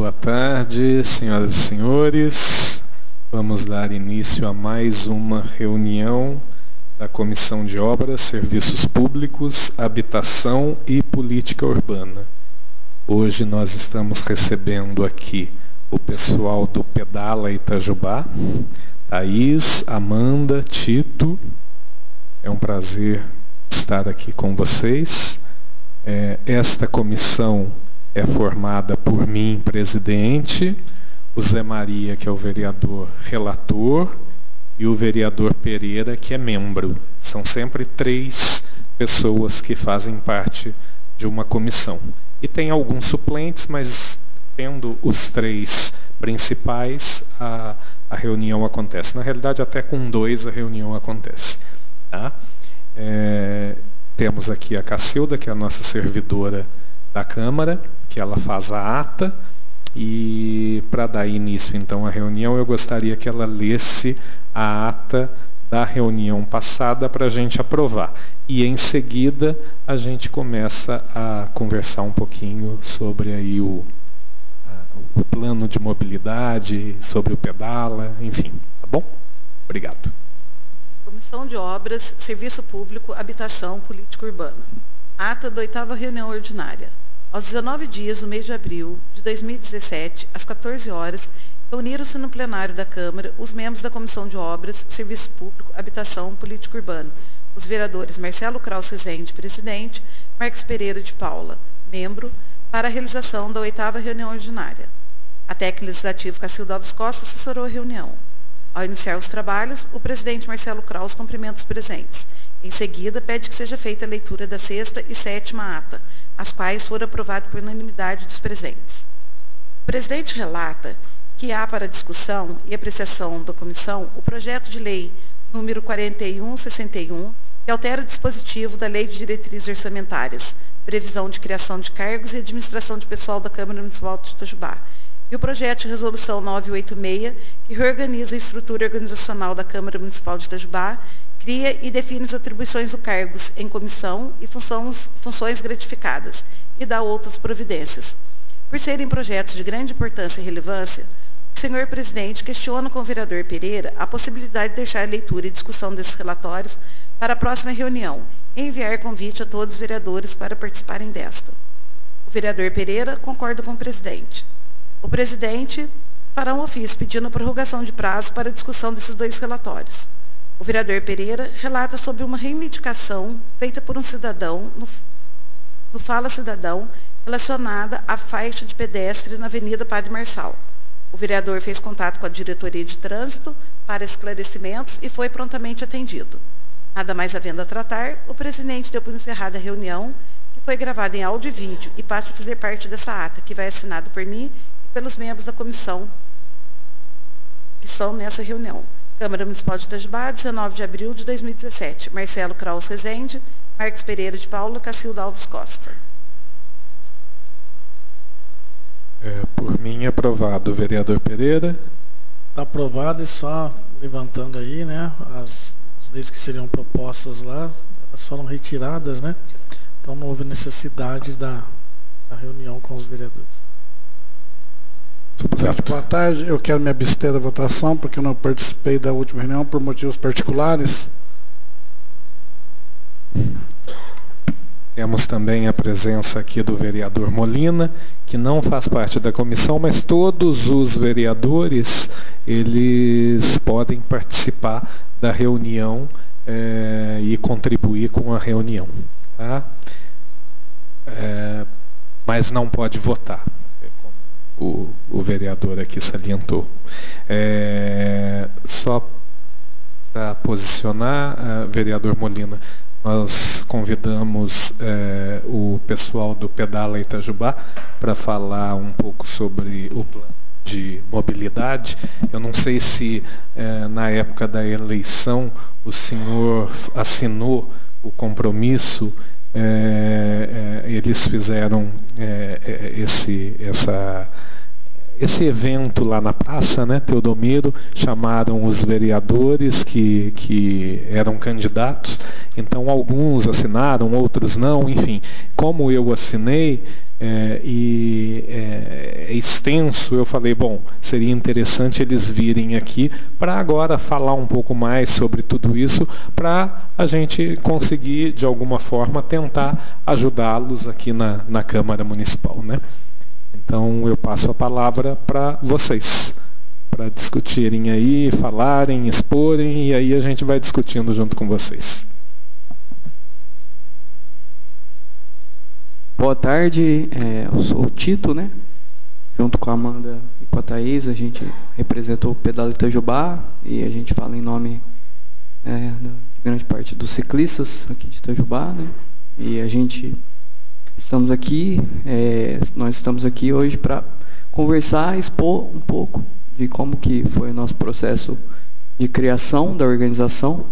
boa tarde, senhoras e senhores. Vamos dar início a mais uma reunião da Comissão de Obras, Serviços Públicos, Habitação e Política Urbana. Hoje nós estamos recebendo aqui o pessoal do Pedala Itajubá, Thaís, Amanda, Tito. É um prazer estar aqui com vocês. Esta comissão é formada por mim, presidente, o Zé Maria, que é o vereador relator, e o vereador Pereira, que é membro. São sempre 3 pessoas que fazem parte de uma comissão. E tem alguns suplentes, mas tendo os 3 principais, a reunião acontece. Na realidade, até com 2 a reunião acontece. Tá? Temos aqui a Cacilda, que é a nossa servidora da Câmara, que ela faz a ata. E para dar início então à reunião, eu gostaria que ela lesse a ata da reunião passada para a gente aprovar. E em seguida a gente começa a conversar um pouquinho sobre aí o plano de mobilidade, sobre o Pedala, enfim, tá bom? Obrigado. Comissão de Obras, Serviço Público, Habitação, Política Urbana. Ata da 8ª reunião ordinária. Aos 19 dias do mês de abril de 2017, às 14 horas, reuniram-se no plenário da Câmara os membros da Comissão de Obras, Serviço Público, Habitação, Política Urbana, os vereadores Marcelo Kraus Rezende, presidente, Marcos Pereira de Paula, membro, para a realização da 8ª reunião ordinária. A técnica legislativa Cacilda Alves Costa assessorou a reunião. Ao iniciar os trabalhos, o presidente Marcelo Kraus cumprimenta os presentes. Em seguida, pede que seja feita a leitura da 6ª e 7ª ata, as quais foram aprovadas por unanimidade dos presentes. O presidente relata que há para discussão e apreciação da comissão o projeto de lei número 4161, que altera o dispositivo da Lei de Diretrizes Orçamentárias, previsão de criação de cargos e administração de pessoal da Câmara Municipal de Itajubá, e o projeto de resolução 986, que reorganiza a estrutura organizacional da Câmara Municipal de Itajubá, cria e define as atribuições do cargos em comissão e funções gratificadas, e dá outras providências. Por serem projetos de grande importância e relevância, o senhor presidente questiona com o vereador Pereira a possibilidade de deixar a leitura e discussão desses relatórios para a próxima reunião e enviar convite a todos os vereadores para participarem desta. O vereador Pereira concorda com o presidente. O presidente fará um ofício pedindo a prorrogação de prazo para a discussão desses 2 relatórios. O vereador Pereira relata sobre uma reivindicação feita por um cidadão no Fala Cidadão relacionada à faixa de pedestre na Avenida Padre Marçal. O vereador fez contato com a diretoria de trânsito para esclarecimentos e foi prontamente atendido. Nada mais havendo a tratar, o presidente deu por encerrada a reunião, que foi gravada em áudio e vídeo e passa a fazer parte dessa ata, que vai assinado por mim e pelos membros da comissão que estão nessa reunião. Câmara Municipal de Itajubá, 19 de abril de 2017. Marcelo Kraus Rezende, Marcos Pereira de Paula, Cacilda Alves Costa. Por mim, aprovado. Vereador Pereira. Está aprovado, e só levantando aí, né, as leis que seriam propostas lá, elas foram retiradas, né? Então não houve necessidade da reunião com os vereadores. Boa tarde, eu quero me abster da votação porque eu não participei da última reunião por motivos particulares. Temos também a presença aqui do vereador Molina, que não faz parte da comissão, mas todos os vereadores, eles podem participar da reunião e contribuir com a reunião. Tá? Mas não pode votar. O vereador aqui salientou. Só para posicionar, vereador Molina, nós convidamos o pessoal do Pedala Itajubá para falar um pouco sobre o plano de mobilidade. Eu não sei se na época da eleição o senhor assinou o compromisso. Eles fizeram esse evento lá na praça, né, Teodomiro, chamaram os vereadores que eram candidatos, então alguns assinaram, outros não, enfim. Como eu assinei, é extenso, eu falei, bom, seria interessante eles virem aqui para agora falar um pouco mais sobre tudo isso, para a gente conseguir, de alguma forma, tentar ajudá-los aqui na Câmara Municipal, né? Então, eu passo a palavra para vocês, para discutirem aí, falarem, exporem, e aí a gente vai discutindo junto com vocês. Boa tarde, eu sou o Tito, né? Junto com a Amanda e com a Thaís, a gente representa o Pedal Itajubá e a gente fala em nome de grande parte dos ciclistas aqui de Itajubá, né? E a gente nós estamos aqui hoje para conversar, expor um pouco de como que foi o nosso processo de criação da organização,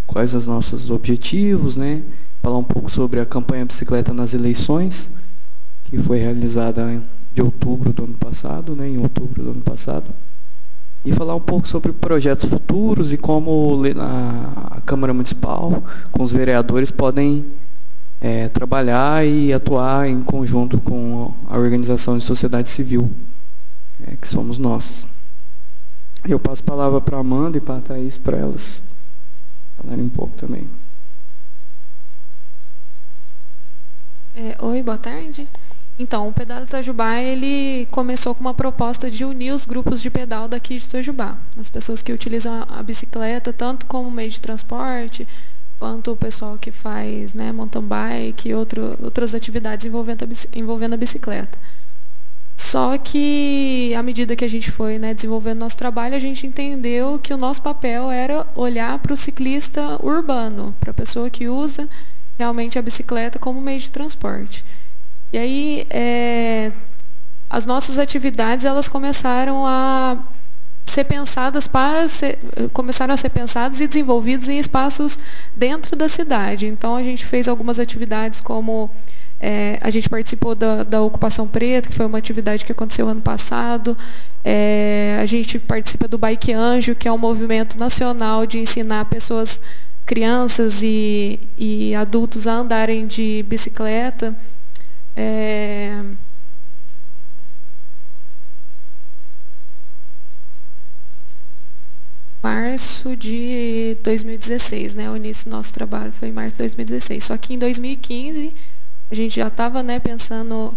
quais os nossos objetivos, né? Falar um pouco sobre a campanha Bicicleta nas Eleições, que foi realizada de outubro do ano passado, né? Em outubro do ano passado. E falar um pouco sobre projetos futuros e como a Câmara Municipal, com os vereadores, podem trabalhar e atuar em conjunto com a organização de sociedade civil, que somos nós. Eu passo a palavra para a Amanda e para a Thaís, para elas falarem um pouco também. Oi, boa tarde. Então, o Pedal Itajubá, ele começou com uma proposta de unir os grupos de pedal daqui de Itajubá. As pessoas que utilizam a bicicleta, tanto como meio de transporte, quanto o pessoal que faz, né, mountain bike e outras atividades envolvendo a bicicleta. Só que, à medida que a gente foi, né, desenvolvendo nosso trabalho, a gente entendeu que o nosso papel era olhar para o ciclista urbano, para a pessoa que usa realmente a bicicleta como meio de transporte. E aí, as nossas atividades, elas começaram a ser pensadas e desenvolvidas em espaços dentro da cidade. Então, a gente fez algumas atividades como a gente participou da Ocupação Preta, que foi uma atividade que aconteceu ano passado. A gente participa do Bike Anjo, que é um movimento nacional de ensinar pessoas, crianças e adultos a andarem de bicicleta. Março de 2016, né? O início do nosso trabalho foi em março de 2016. Só que em 2015 a gente já estava, né, pensando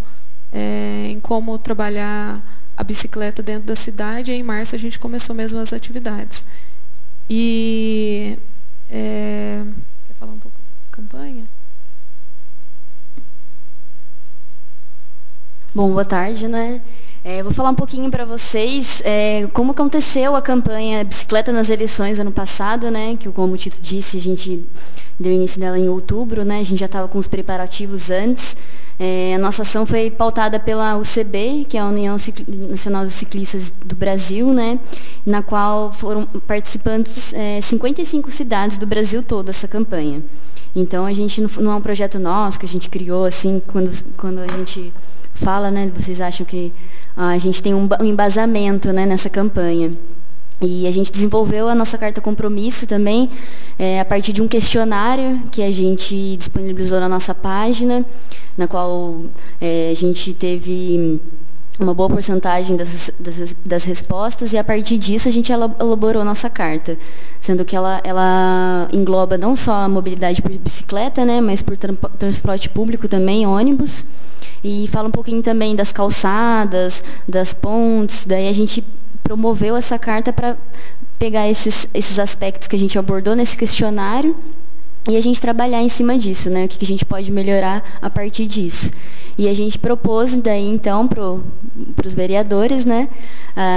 em como trabalhar a bicicleta dentro da cidade, e em março a gente começou mesmo as atividades. E quer falar um pouco da campanha? Bom, boa tarde, né? Vou falar um pouquinho para vocês como aconteceu a campanha Bicicleta nas Eleições ano passado, né? Que, como o Tito disse, a gente deu início dela em outubro, né? A gente já estava com os preparativos antes. A nossa ação foi pautada pela UCB, que é a União Nacional dos Ciclistas do Brasil, né? Na qual foram participantes 55 cidades do Brasil todo essa campanha. Então, a gente não é um projeto nosso que a gente criou assim, quando a gente fala, né? Vocês acham que a gente tem um embasamento, né, nessa campanha. E a gente desenvolveu a nossa carta compromisso também a partir de um questionário que a gente disponibilizou na nossa página, na qual a gente teve uma boa porcentagem das respostas, e a partir disso a gente elaborou nossa carta, sendo que ela engloba não só a mobilidade por bicicleta, né, mas por transporte público também, ônibus, e fala um pouquinho também das calçadas, das pontes. Daí a gente promoveu essa carta para pegar esses aspectos que a gente abordou nesse questionário e a gente trabalhar em cima disso, né? O que a gente pode melhorar a partir disso. E a gente propôs daí então para os vereadores, né,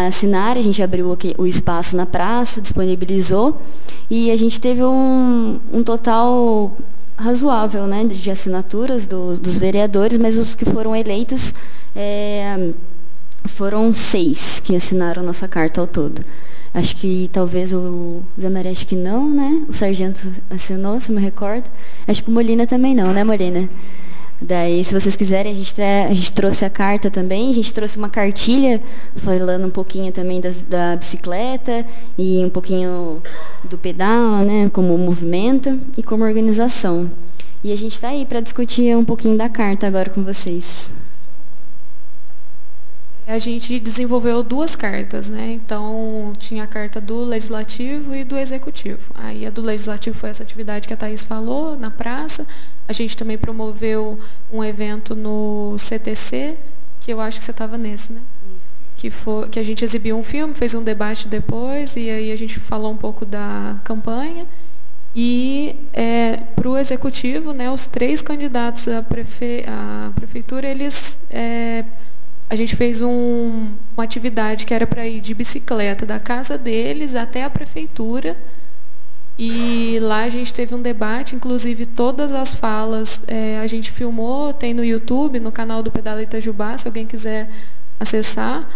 assinar. A gente abriu o espaço na praça, disponibilizou, e a gente teve um total razoável, né, de assinaturas dos vereadores, mas os que foram eleitos foram 6 que assinaram a nossa carta ao todo. Acho que talvez o Zé Maria, acho que não, né? O Sargento assinou, se me recordo. Acho que o Molina também não, né, Molina? Daí, se vocês quiserem, a gente trouxe a carta também. A gente trouxe uma cartilha falando um pouquinho também da bicicleta e um pouquinho do pedal, né, como movimento e como organização. E a gente está aí para discutir um pouquinho da carta agora com vocês. a gente desenvolveu 2 cartas, né? Então, tinha a carta do Legislativo e do Executivo. Aí a do Legislativo foi essa atividade que a Thaís falou, na praça. A gente também promoveu um evento no CTC, que eu acho que você estava nesse, né? Isso. Que a gente exibiu um filme, fez um debate depois, e aí a gente falou um pouco da campanha. E para o Executivo, né, os 3 candidatos à prefeitura, eles... a gente fez uma atividade que era para ir de bicicleta da casa deles até a prefeitura. E lá a gente teve um debate, inclusive todas as falas a gente filmou, tem no YouTube, no canal do Pedala Itajubá, se alguém quiser acessar.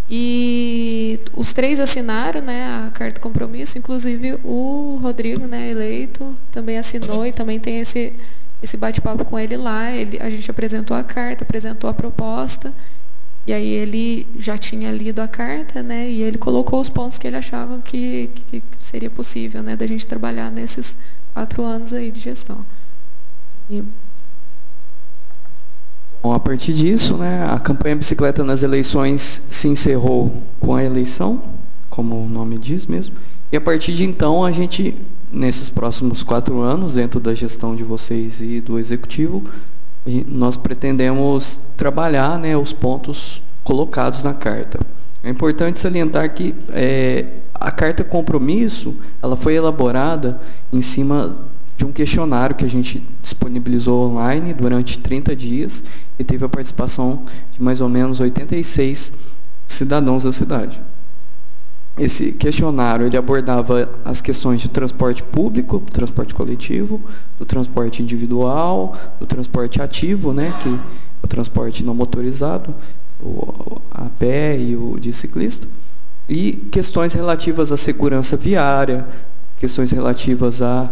E os 3 assinaram, né, a carta de compromisso, inclusive o Rodrigo, né, eleito, também assinou, e também tem esse bate-papo com ele lá. A gente apresentou a carta, apresentou a proposta. E aí ele já tinha lido a carta, né, e ele colocou os pontos que ele achava que seria possível, né, da gente trabalhar nesses 4 anos aí de gestão. Bom, a partir disso, né, a campanha Bicicleta nas Eleições se encerrou com a eleição, como o nome diz mesmo, e a partir de então a gente, nesses próximos 4 anos, dentro da gestão de vocês e do Executivo, nós pretendemos trabalhar, né, os pontos colocados na carta. É importante salientar que a carta compromisso, ela foi elaborada em cima de um questionário que a gente disponibilizou online durante 30 dias e teve a participação de mais ou menos 86 cidadãos da cidade. Esse questionário ele abordava as questões de transporte público, transporte coletivo, do transporte individual, do transporte ativo, né, que é o transporte não motorizado, a pé e o de ciclista, e questões relativas à segurança viária, questões relativas à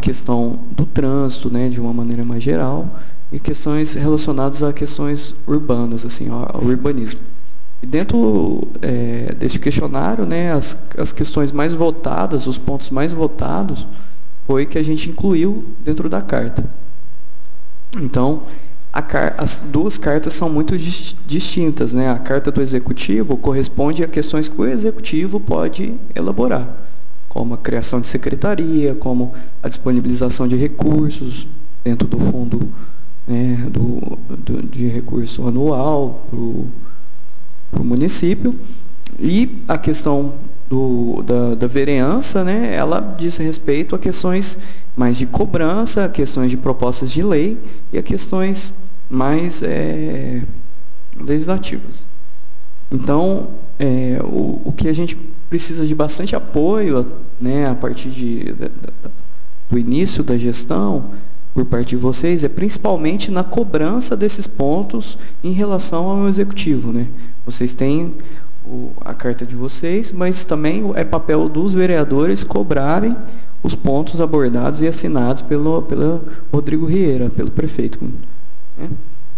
questão do trânsito, né, de uma maneira mais geral, e questões relacionadas a questões urbanas, assim, ao urbanismo. E dentro deste questionário, né, as questões mais votadas, os pontos mais votados, foi que a gente incluiu dentro da carta. Então, as 2 cartas são muito distintas, né? A carta do Executivo corresponde a questões que o Executivo pode elaborar, como a criação de secretaria, como a disponibilização de recursos dentro do fundo, né, de recurso anual para o município. E a questão da vereança, né, ela diz respeito a questões mais de cobrança, a questões de propostas de lei e a questões mais legislativas. Então, o que a gente precisa de bastante apoio, né, a partir do início da gestão, por parte de vocês, é principalmente na cobrança desses pontos em relação ao Executivo, né? Vocês têm a carta de vocês, mas também é papel dos vereadores cobrarem os pontos abordados e assinados pelo Rodrigo Rieira, pelo prefeito, né?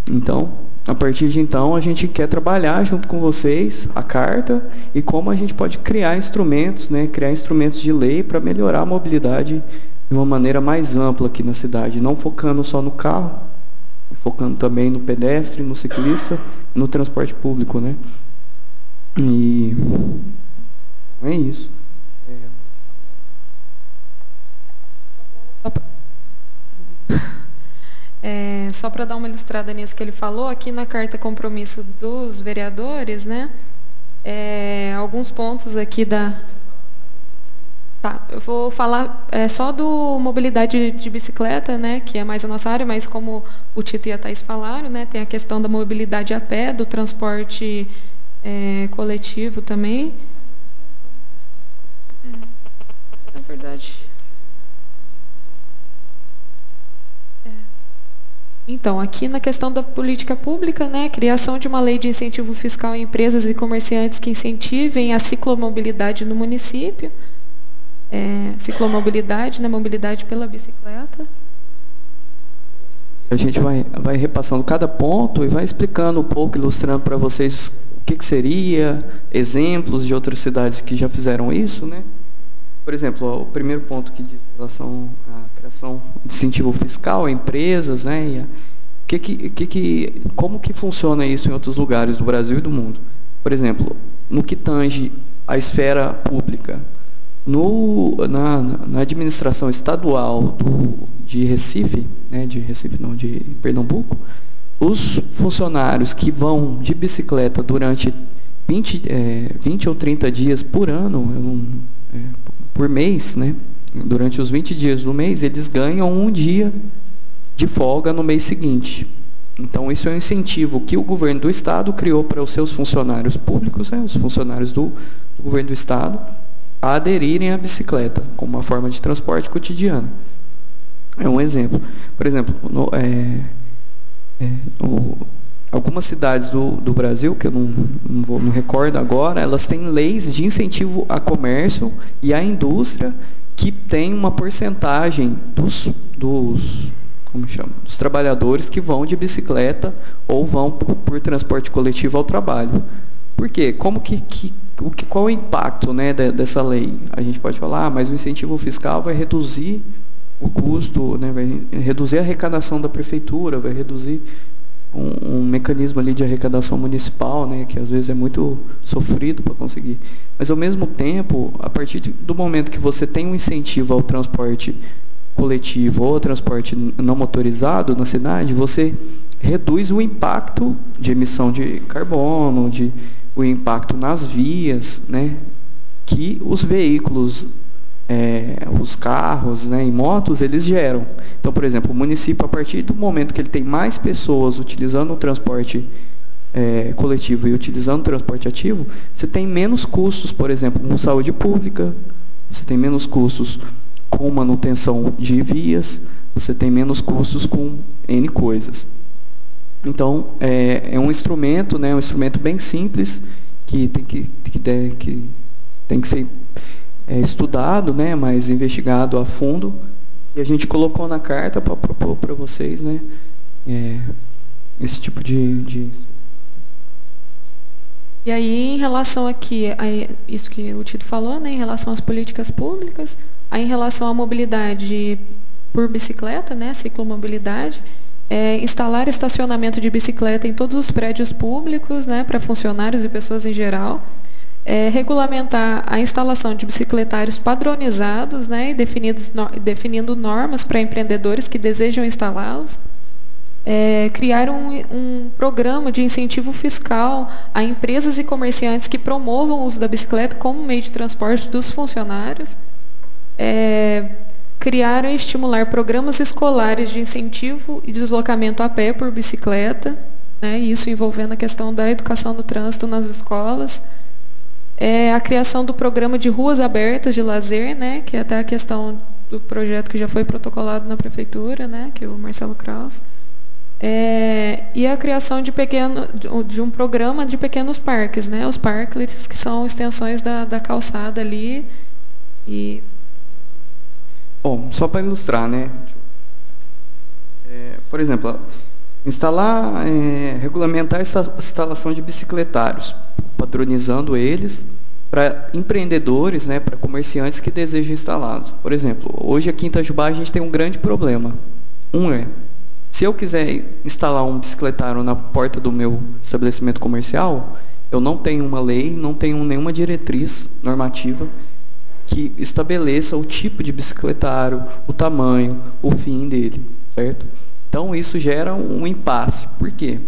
Então, a partir de então, a gente quer trabalhar junto com vocês a carta e como a gente pode criar instrumentos, né, criar instrumentos de lei para melhorar a mobilidade de uma maneira mais ampla aqui na cidade, não focando só no carro, focando também no pedestre, no ciclista, no transporte público, né? E é isso. Só para dar uma ilustrada nisso que ele falou, aqui na carta compromisso dos vereadores, né? Alguns pontos aqui Tá, eu vou falar só do mobilidade de bicicleta, né, que é mais a nossa área, mas como o Tito e a Thaís falaram, né, tem a questão da mobilidade a pé, do transporte coletivo também. Na verdade. Então, aqui na questão da política pública, né, criação de uma lei de incentivo fiscal a empresas e comerciantes que incentivem a ciclomobilidade no município. Ciclomobilidade, né, mobilidade pela bicicleta. A gente vai repassando cada ponto e vai explicando um pouco, ilustrando para vocês o que seria, exemplos de outras cidades que já fizeram isso, né? Por exemplo, o primeiro ponto que diz em relação à criação de incentivo fiscal a empresas, né, Como que funciona isso em outros lugares do Brasil e do mundo? Por exemplo, no que tange a esfera pública, na administração estadual de Recife, né, de Pernambuco, os funcionários que vão de bicicleta durante 20 ou 30 dias por ano, por mês, né, durante os 20 dias do mês, eles ganham um dia de folga no mês seguinte. Então, isso é um incentivo que o governo do Estado criou para os seus funcionários públicos, né, os funcionários do governo do Estado, a aderirem à bicicleta como uma forma de transporte cotidiano. É um exemplo. Por exemplo, algumas cidades do Brasil, que eu não recordo agora, elas têm leis de incentivo a comércio e à indústria que tem uma porcentagem dos trabalhadores que vão de bicicleta ou vão por transporte coletivo ao trabalho. Por quê? Qual o impacto, né, dessa lei? A gente pode falar, mas o incentivo fiscal vai reduzir o custo, né, vai reduzir a arrecadação da prefeitura, vai reduzir um mecanismo ali de arrecadação municipal, né, que às vezes é muito sofrido para conseguir. Mas, ao mesmo tempo, a partir do momento que você tem um incentivo ao transporte coletivo ou transporte não motorizado na cidade, você reduz o impacto de emissão de carbono, o impacto nas vias, né, que os veículos, os carros, né, e motos, eles geram. Então, por exemplo, o município, a partir do momento que ele tem mais pessoas utilizando o transporte coletivo e utilizando o transporte ativo, você tem menos custos, por exemplo, com saúde pública, você tem menos custos com manutenção de vias, você tem menos custos com N coisas. Então, é um instrumento, né, um instrumento bem simples, que tem que ser estudado, né, mas investigado a fundo, e a gente colocou na carta para propor para vocês, né, esse tipo de... E aí, em relação aqui a isso que o Tito falou, né, em relação às políticas públicas, aí em relação à mobilidade por bicicleta, né, ciclomobilidade, instalar estacionamento de bicicleta em todos os prédios públicos, né, para funcionários e pessoas em geral, regulamentar a instalação de bicicletários padronizados, né, e definindo normas para empreendedores que desejam instalá-los, criar um programa de incentivo fiscal a empresas e comerciantes que promovam o uso da bicicleta como meio de transporte dos funcionários, criar e estimular programas escolares de incentivo e deslocamento a pé por bicicleta, né, isso envolvendo a questão da educação do trânsito nas escolas, a criação do programa de ruas abertas de lazer, né, que é até a questão do projeto que já foi protocolado na prefeitura, né, que é o Marcelo Kraus, e a criação de um programa de pequenos parques, né, os parklets, que são extensões da calçada ali. E bom, só para ilustrar, né, por exemplo, regulamentar essa instalação de bicicletários, padronizando eles para empreendedores, né, para comerciantes que desejam instalá-los. Por exemplo, hoje aqui em Itajubá a gente tem um grande problema. Se eu quiser instalar um bicicletário na porta do meu estabelecimento comercial, eu não tenho uma lei, não tenho nenhuma diretriz normativa que estabeleça o tipo de bicicletário, o tamanho, o fim dele, certo? Então, isso gera um impasse. Por quê?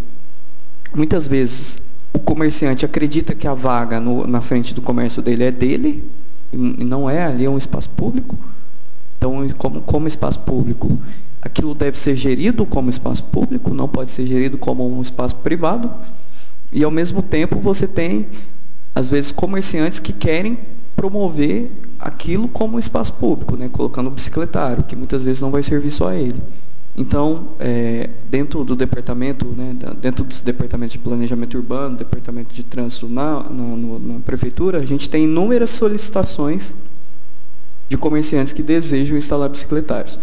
Muitas vezes, o comerciante acredita que a vaga na frente do comércio dele é dele, e não é, ali é um espaço público. Então, como espaço público, aquilo deve ser gerido como espaço público, não pode ser gerido como um espaço privado. E, ao mesmo tempo, você tem, às vezes, comerciantes que querem promover aquilo como espaço público, né, colocando o bicicletário, que muitas vezes não vai servir só a ele. Então, dentro do departamento, né, dentro dos departamentos de planejamento urbano, departamento de trânsito na prefeitura, a gente tem inúmeras solicitações de comerciantes que desejam instalar bicicletários.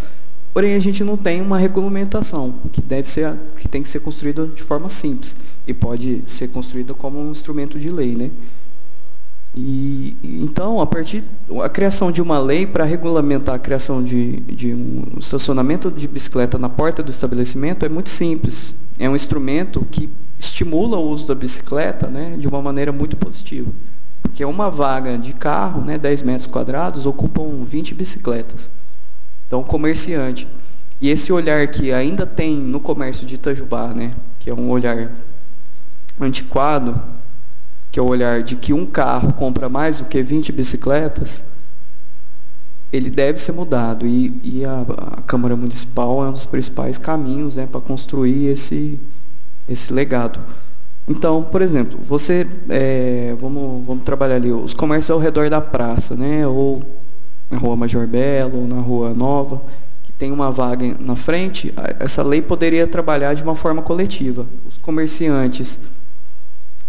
Porém, a gente não tem uma regulamentação, que tem que ser construída de forma simples e pode ser construída como um instrumento de lei, né? Então, a criação de uma lei para regulamentar a criação de um estacionamento de bicicleta na porta do estabelecimento é muito simples. É um instrumento que estimula o uso da bicicleta, né, de uma maneira muito positiva. Porque uma vaga de carro, né, 10 metros quadrados, ocupam 20 bicicletas. Então, comerciante. E esse olhar que ainda tem no comércio de Itajubá, né, que é um olhar antiquado, que é o olhar de que um carro compra mais do que 20 bicicletas, ele deve ser mudado. E a Câmara Municipal é um dos principais caminhos, né, para construir esse legado. Então, por exemplo, vamos trabalhar ali os comércios ao redor da praça, né, ou na Rua Major Belo, ou na Rua Nova, que tem uma vaga na frente. Essa lei poderia trabalhar de uma forma coletiva. Os comerciantes,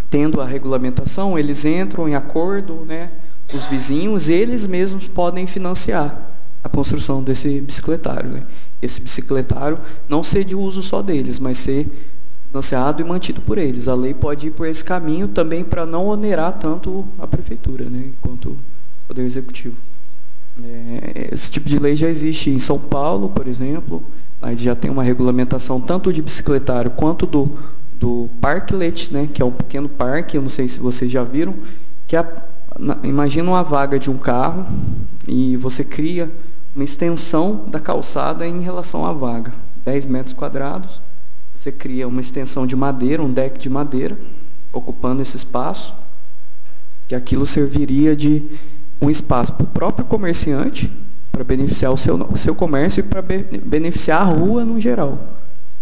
tendo a regulamentação, eles entram em acordo, né, os vizinhos, eles mesmos podem financiar a construção desse bicicletário, né? Esse bicicletário não ser de uso só deles, mas ser financiado e mantido por eles. A lei pode ir por esse caminho também para não onerar tanto a prefeitura, né, quanto o Poder Executivo. Esse tipo de lei já existe em São Paulo, por exemplo. Aí já tem uma regulamentação tanto de bicicletário quanto do parklet, né, que é um pequeno parque, eu não sei se vocês já viram, que imagina uma vaga de um carro e você cria uma extensão da calçada em relação à vaga, 10 metros quadrados, você cria uma extensão de madeira, um deck de madeira, ocupando esse espaço, que aquilo serviria de um espaço para o próprio comerciante, para beneficiar o seu comércio e para beneficiar a rua no geral.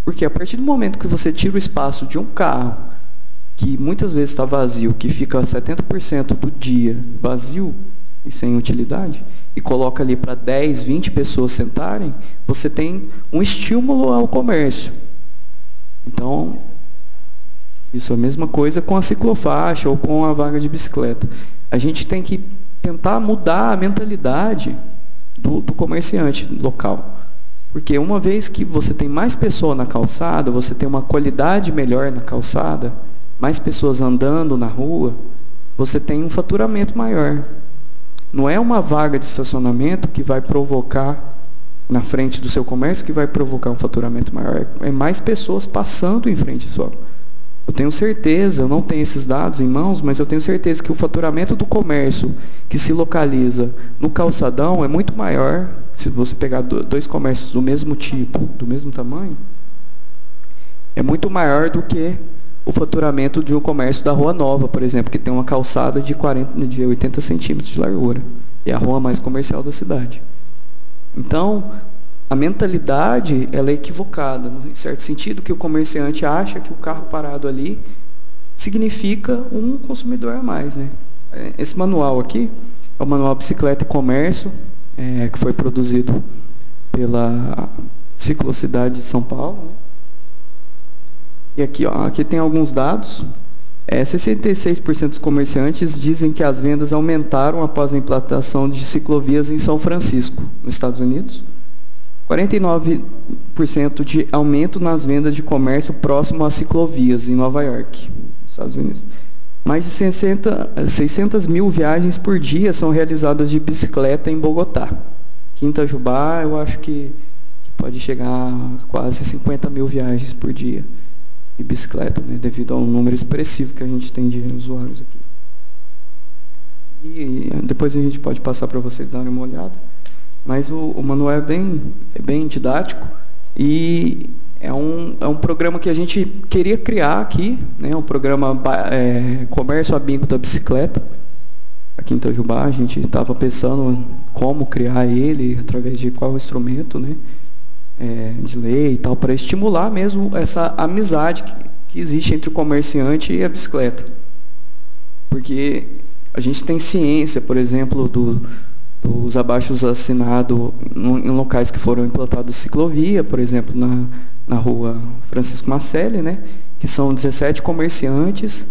Porque a partir do momento que você tira o espaço de um carro, que muitas vezes está vazio, que fica 70% do dia vazio e sem utilidade, e coloca ali para 10, 20 pessoas sentarem, você tem um estímulo ao comércio. Então, isso é a mesma coisa com a ciclofaixa ou com a vaga de bicicleta. A gente tem que tentar mudar a mentalidade do comerciante local. Porque uma vez que você tem mais pessoas na calçada, você tem uma qualidade melhor na calçada, mais pessoas andando na rua, você tem um faturamento maior. Não é uma vaga de estacionamento que vai provocar, na frente do seu comércio, que vai provocar um faturamento maior. É mais pessoas passando em frente só. Eu tenho certeza, eu não tenho esses dados em mãos, mas eu tenho certeza que o faturamento do comércio que se localiza no calçadão é muito maior, se você pegar dois comércios do mesmo tipo, do mesmo tamanho, é muito maior do que o faturamento de um comércio da Rua Nova, por exemplo, que tem uma calçada de 80 centímetros de largura. É a rua mais comercial da cidade. Então, a mentalidade ela é equivocada, em certo sentido, que o comerciante acha que o carro parado ali significa um consumidor a mais, né? Esse manual aqui é o Manual Bicicleta e Comércio, que foi produzido pela Ciclocidade de São Paulo, né? E aqui, aqui tem alguns dados. 66% dos comerciantes dizem que as vendas aumentaram após a implantação de ciclovias em São Francisco, nos Estados Unidos. 49% de aumento nas vendas de comércio próximo às ciclovias em Nova York, nos Estados Unidos. Mais de 600 mil viagens por dia são realizadas de bicicleta em Bogotá. Aqui em Itajubá, eu acho que pode chegar a quase 50 mil viagens por dia de bicicleta, né, devido ao número expressivo que a gente tem de usuários aqui. E depois a gente pode passar para vocês darem uma olhada. Mas o manual é bem didático e é um programa que a gente queria criar aqui, né, um programa Comércio Amigo da Bicicleta. Aqui em Itajubá, a gente estava pensando como criar ele, através de qual instrumento, né, de lei e tal, para estimular mesmo essa amizade que existe entre o comerciante e a bicicleta. Porque a gente tem ciência, por exemplo, dos abaixos assinados em locais que foram implantados ciclovia, por exemplo, na Rua Francisco Macelli, né, que são 17 comerciantes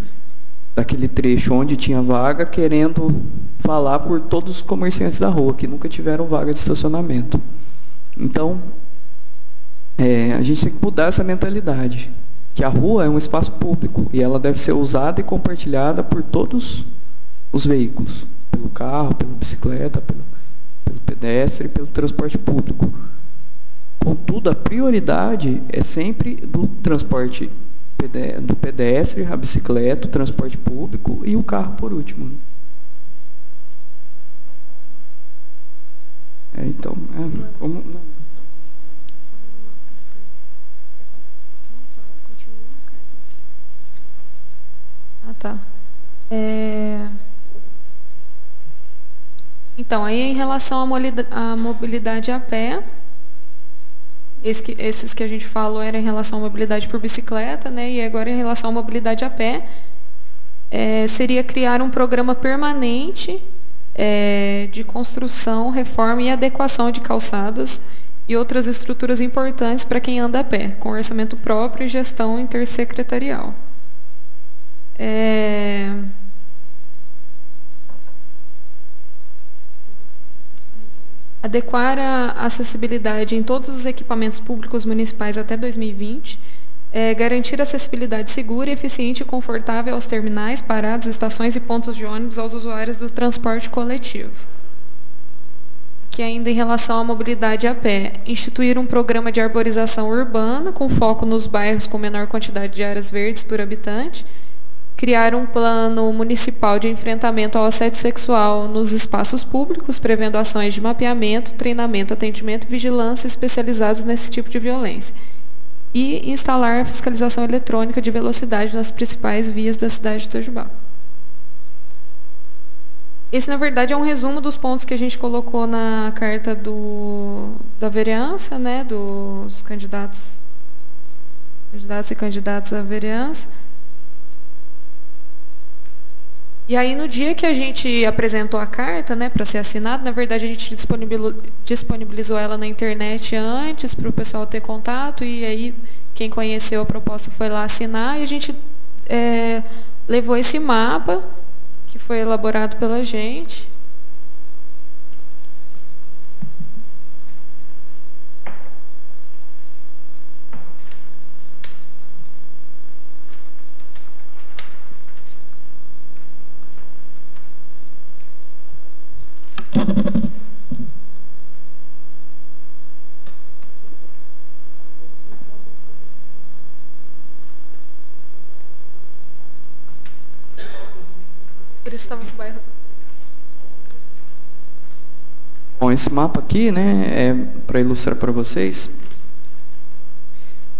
daquele trecho onde tinha vaga, querendo falar por todos os comerciantes da rua, que nunca tiveram vaga de estacionamento. Então, a gente tem que mudar essa mentalidade, que a rua é um espaço público e ela deve ser usada e compartilhada por todos os veículos, pelo carro, pela bicicleta, pelo pedestre e pelo transporte público. Contudo, a prioridade é sempre do transporte do pedestre, a bicicleta, o transporte público e o carro por último. Então, vamos... Tá. Então, aí em relação à mobilidade a pé, esses que a gente falou eram em relação à mobilidade por bicicleta, né? E agora em relação à mobilidade a pé, seria criar um programa permanente de construção, reforma e adequação de calçadas e outras estruturas importantes para quem anda a pé, com orçamento próprio e gestão intersecretarial. Adequar a acessibilidade em todos os equipamentos públicos municipais até 2020, garantir acessibilidade segura, eficiente e confortável aos terminais, paradas, estações e pontos de ônibus aos usuários do transporte coletivo. Que ainda em relação à mobilidade a pé, instituir um programa de arborização urbana com foco nos bairros com menor quantidade de áreas verdes por habitante, criar um plano municipal de enfrentamento ao assédio sexual nos espaços públicos, prevendo ações de mapeamento, treinamento, atendimento e vigilância especializados nesse tipo de violência. E instalar a fiscalização eletrônica de velocidade nas principais vias da cidade de Itajubá. Esse, na verdade, é um resumo dos pontos que a gente colocou na carta da vereança, né, dos candidatos e candidatas à vereança. E aí, no dia que a gente apresentou a carta, né, para ser assinada, na verdade, a gente disponibilizou ela na internet antes, para o pessoal ter contato, e aí quem conheceu a proposta foi lá assinar, e a gente levou esse mapa, que foi elaborado pela gente. Por isso estava no bairro. Bom, esse mapa aqui, né, para ilustrar para vocês.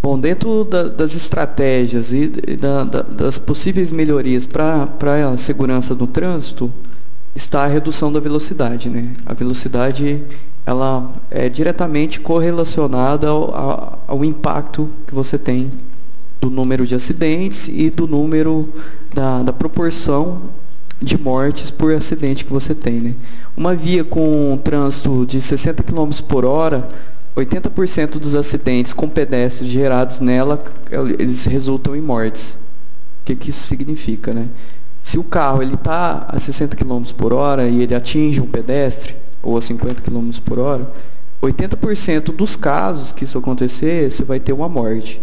Bom, dentro das estratégias e das possíveis melhorias para a segurança no trânsito, está a redução da velocidade, né? A velocidade, ela é diretamente correlacionada ao impacto que você tem do número de acidentes e do número da proporção de mortes por acidente que você tem, né? Uma via com um trânsito de 60 km por hora, 80% dos acidentes com pedestres gerados nela, eles resultam em mortes. O que isso significa, né? Se o carro está a 60 km por hora e ele atinge um pedestre, ou a 50 km por hora, 80% dos casos que isso acontecer, você vai ter uma morte.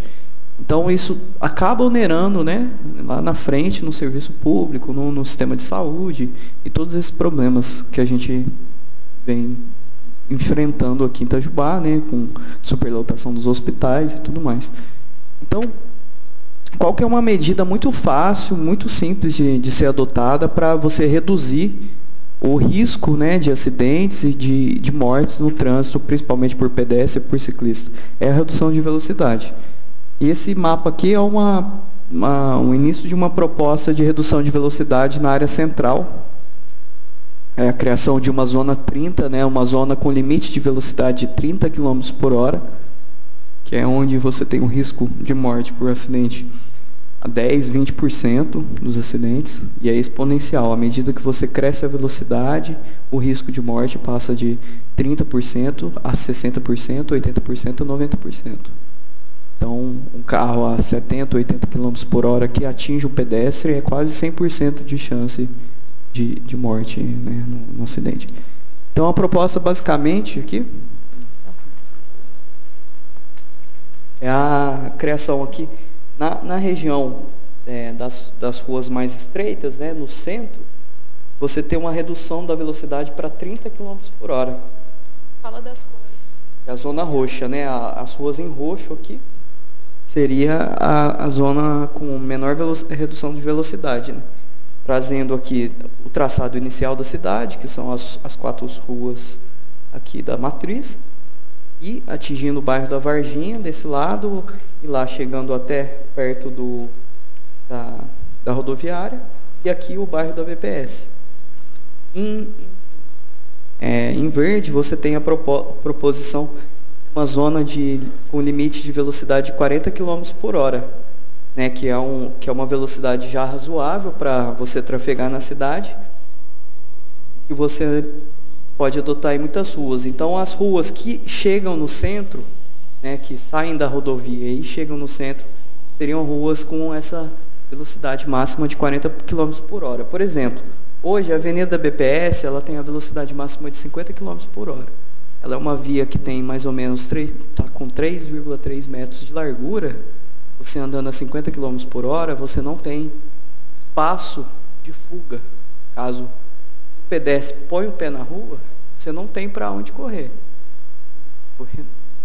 Então, isso acaba onerando, né, lá na frente, no serviço público, no sistema de saúde, e todos esses problemas que a gente vem enfrentando aqui em Itajubá, né, com superlotação dos hospitais e tudo mais. Então, qual que é uma medida muito fácil, muito simples de ser adotada para você reduzir o risco, né, de acidentes e de mortes no trânsito, principalmente por pedestre e por ciclista? É a redução de velocidade. E esse mapa aqui é um início de uma proposta de redução de velocidade na área central. É a criação de uma zona 30, né, uma zona com limite de velocidade de 30 km por hora, que é onde você tem um risco de morte por acidente a 10, 20% dos acidentes, e é exponencial. À medida que você cresce a velocidade, o risco de morte passa de 30% a 60%, 80% a 90%. Então, um carro a 70, 80 km por hora que atinge um pedestre é quase 100% de chance de morte, né, no acidente. Então, a proposta basicamente aqui é a criação aqui na região das ruas mais estreitas, né, no centro, você ter uma redução da velocidade para 30 km por hora. Fala das cores. É a zona roxa, né? As ruas em roxo aqui seria a zona com menor redução de velocidade, né? Trazendo aqui o traçado inicial da cidade, que são as 4 ruas aqui da matriz, e atingindo o bairro da Varginha desse lado, e lá chegando até perto da rodoviária, e aqui o bairro da VPS. Em verde você tem a proposição uma zona com limite de velocidade de 40 km por hora, né, que é uma velocidade já razoável para você trafegar na cidade, que você pode adotar em muitas ruas. Então, as ruas que chegam no centro, né, que saem da rodovia e chegam no centro, seriam ruas com essa velocidade máxima de 40 km por hora. Por exemplo, hoje a Avenida BPS ela tem a velocidade máxima de 50 km por hora. Ela é uma via que tem mais ou menos tá com 3,3 metros de largura. Você andando a 50 km por hora, você não tem espaço de fuga. Caso o pedestre põe o pé na rua, você não tem para onde correr.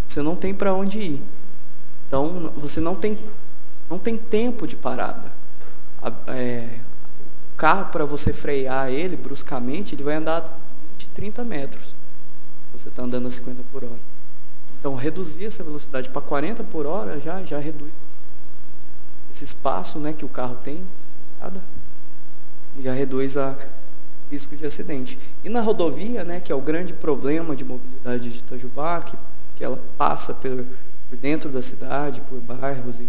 Você não tem para onde ir. Então, você não tem tempo de parada. O carro, para você frear ele bruscamente, ele vai andar 20, 30 metros. Você está andando a 50 por hora. Então, reduzir essa velocidade para 40 por hora já reduz esse espaço, né, que o carro tem, já reduz o risco de acidente. E na rodovia, né, que é o grande problema de mobilidade de Itajubá, que ela passa por dentro da cidade, por bairros e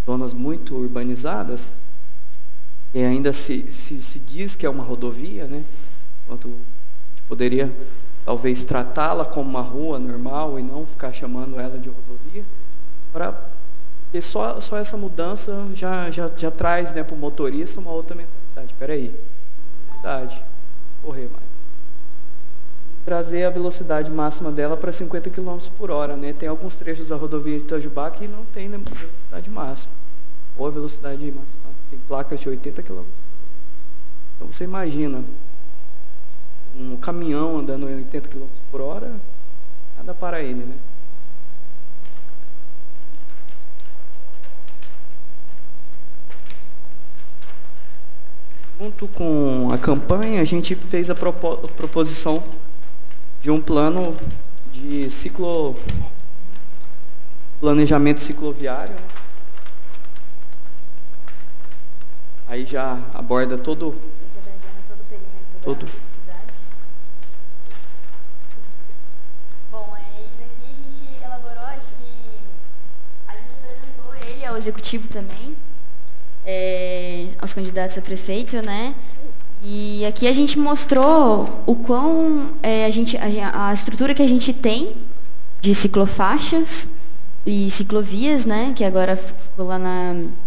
zonas muito urbanizadas, e ainda se diz que é uma rodovia, né, enquanto a gente poderia talvez tratá-la como uma rua normal e não ficar chamando ela de rodovia, porque só essa mudança já traz, né, para o motorista uma outra mentalidade. Espera aí, correr mais. Trazer a velocidade máxima dela para 50 km por hora. Né? Tem alguns trechos da rodovia de Itajubá que não tem, né, velocidade máxima. Ou a velocidade máxima tem placas de 80 km. Então você imagina um caminhão andando em 80 km por hora, nada para ele, né? Junto com a campanha, a gente fez a proposição de um plano de planejamento cicloviário, né? Aí já aborda todo o perímetro da cidade. Bom, esse daqui a gente elaborou, acho que a gente apresentou ele ao executivo também, aos candidatos a prefeito, né? E aqui a gente mostrou o quão a estrutura que a gente tem de ciclofaixas e ciclovias, né? Que agora ficou lá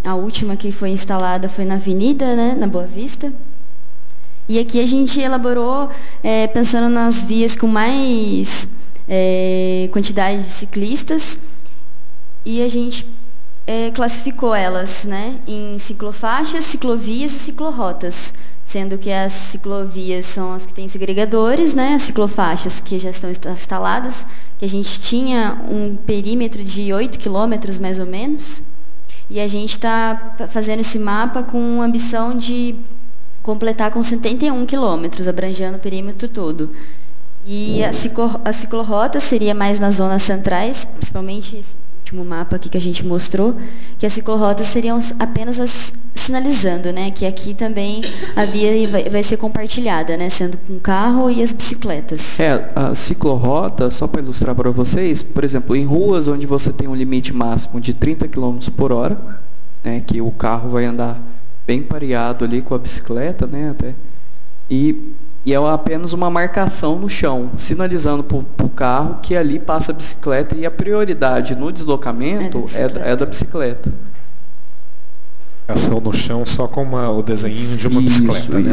a última que foi instalada foi na Avenida, né? Na Boa Vista. E aqui a gente elaborou pensando nas vias com mais quantidade de ciclistas e a gente classificou elas, né? Em ciclofaixas, ciclovias e ciclorotas. Sendo que as ciclovias são as que têm segregadores, né? As ciclofaixas que já estão instaladas, que a gente tinha um perímetro de 8 quilômetros mais ou menos, e a gente está fazendo esse mapa com a ambição de completar com 71 quilômetros, abrangendo o perímetro todo. E a ciclorota seria mais nas zonas centrais, principalmente esse último mapa aqui que a gente mostrou, que as ciclorotas seriam apenas as sinalizando, né, que aqui também a via vai ser compartilhada, né, sendo com o carro e as bicicletas. A ciclorota, só para ilustrar para vocês, por exemplo, em ruas onde você tem um limite máximo de 30 km por hora, né, que o carro vai andar bem pareado ali com a bicicleta, né, até, e é apenas uma marcação no chão, sinalizando para o carro que ali passa a bicicleta e a prioridade no deslocamento é da bicicleta. Ação no chão só com o desenho de uma bicicleta, né?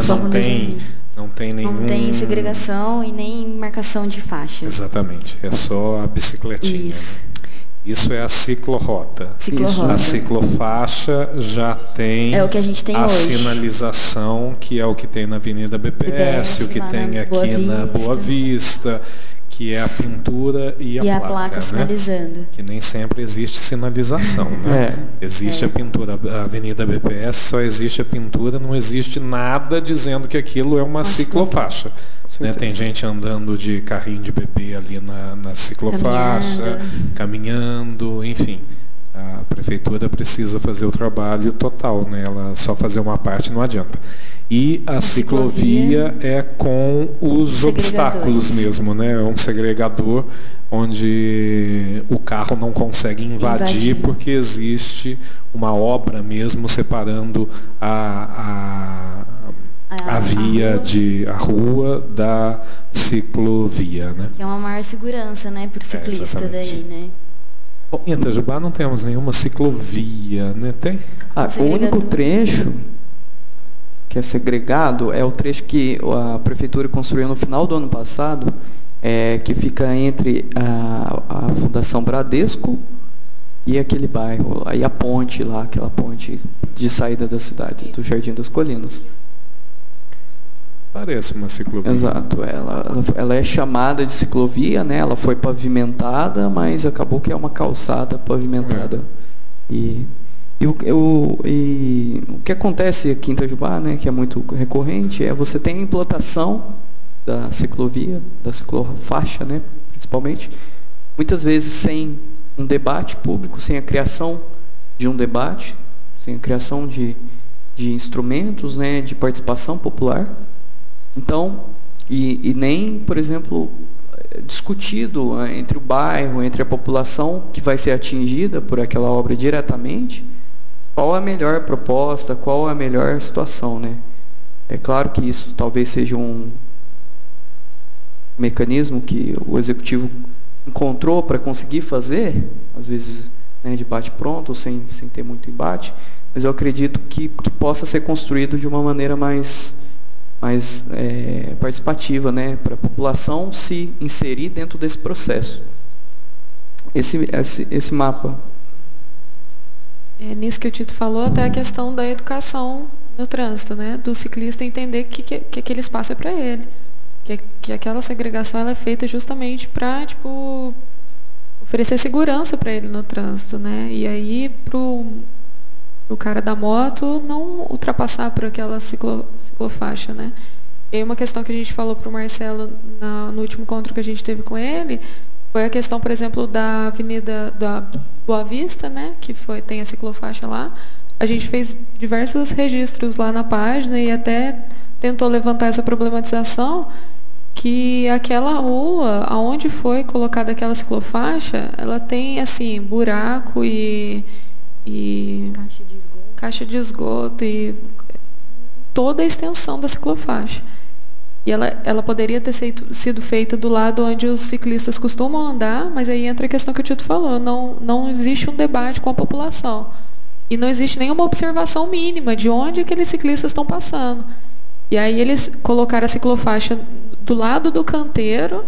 Não tem segregação e nem marcação de faixa. Exatamente, é só a bicicletinha. Isso. Né? Isso é a ciclorrota. Ciclorrota. A ciclofaixa já tem, É o que a gente tem a hoje. sinalização, que é o que tem na Avenida BPS, o que lá tem na aqui Boa na Boa Vista. Vista, que é a pintura e a placa, né? sinalizando. Que nem sempre existe sinalização, né? Existe a pintura, a Avenida BPS só existe a pintura, não existe nada dizendo que aquilo é uma ciclofaixa. Né? Tem gente andando de carrinho de bebê ali na ciclofaixa, caminhando, enfim. A prefeitura precisa fazer o trabalho total, né? Ela só fazer uma parte não adianta. E a ciclovia é com os obstáculos mesmo, né? É um segregador onde o carro não consegue invadir porque existe uma obra mesmo separando a via a rua da ciclovia, né? Que é uma maior segurança, né, para o ciclista daí, né? Bom, em Itajubá não temos nenhuma ciclovia, né? Tem? O único trecho que é segregado é o trecho que a prefeitura construiu no final do ano passado, que fica entre a Fundação Bradesco e aquele bairro, aí a ponte lá, aquela ponte de saída da cidade, do Jardim das Colinas. Parece uma ciclovia. Exato, ela é chamada de ciclovia, né? Ela foi pavimentada, mas acabou que é uma calçada pavimentada. E o que acontece aqui em Itajubá, né, que é muito recorrente, é você tem a implantação da ciclovia, da ciclofaixa, né, principalmente, muitas vezes sem um debate público, sem a criação de um debate, sem a criação de instrumentos, né, de participação popular. Então, e nem, por exemplo, discutido entre o bairro, entre a população que vai ser atingida por aquela obra diretamente, qual a melhor proposta, qual a melhor situação, né? É claro que isso talvez seja um mecanismo que o executivo encontrou para conseguir fazer, às vezes, né, de bate-pronto, sem ter muito embate, mas eu acredito que possa ser construído de uma maneira mais participativa, né, para a população se inserir dentro desse processo. Esse mapa. Nisso que o Tito falou, até a questão da educação no trânsito, né, do ciclista entender que aquele espaço é para ele, que aquela segregação ela é feita justamente para, tipo, oferecer segurança para ele no trânsito, né, e aí o cara da moto não ultrapassar por aquela ciclofaixa, né? E aí uma questão que a gente falou para o Marcelo no último encontro que a gente teve com ele foi a questão, por exemplo, da Avenida da Boa Vista, né? Que tem a ciclofaixa lá. A gente fez diversos registros lá na página e até tentou levantar essa problematização que aquela rua, aonde foi colocada aquela ciclofaixa, ela tem assim buraco e caixa de esgoto e toda a extensão da ciclofaixa. E ela poderia ter sido feita do lado onde os ciclistas costumam andar, mas aí entra a questão que o Tito falou, não existe um debate com a população. E não existe nenhuma observação mínima de onde aqueles ciclistas estão passando. E aí eles colocaram a ciclofaixa do lado do canteiro,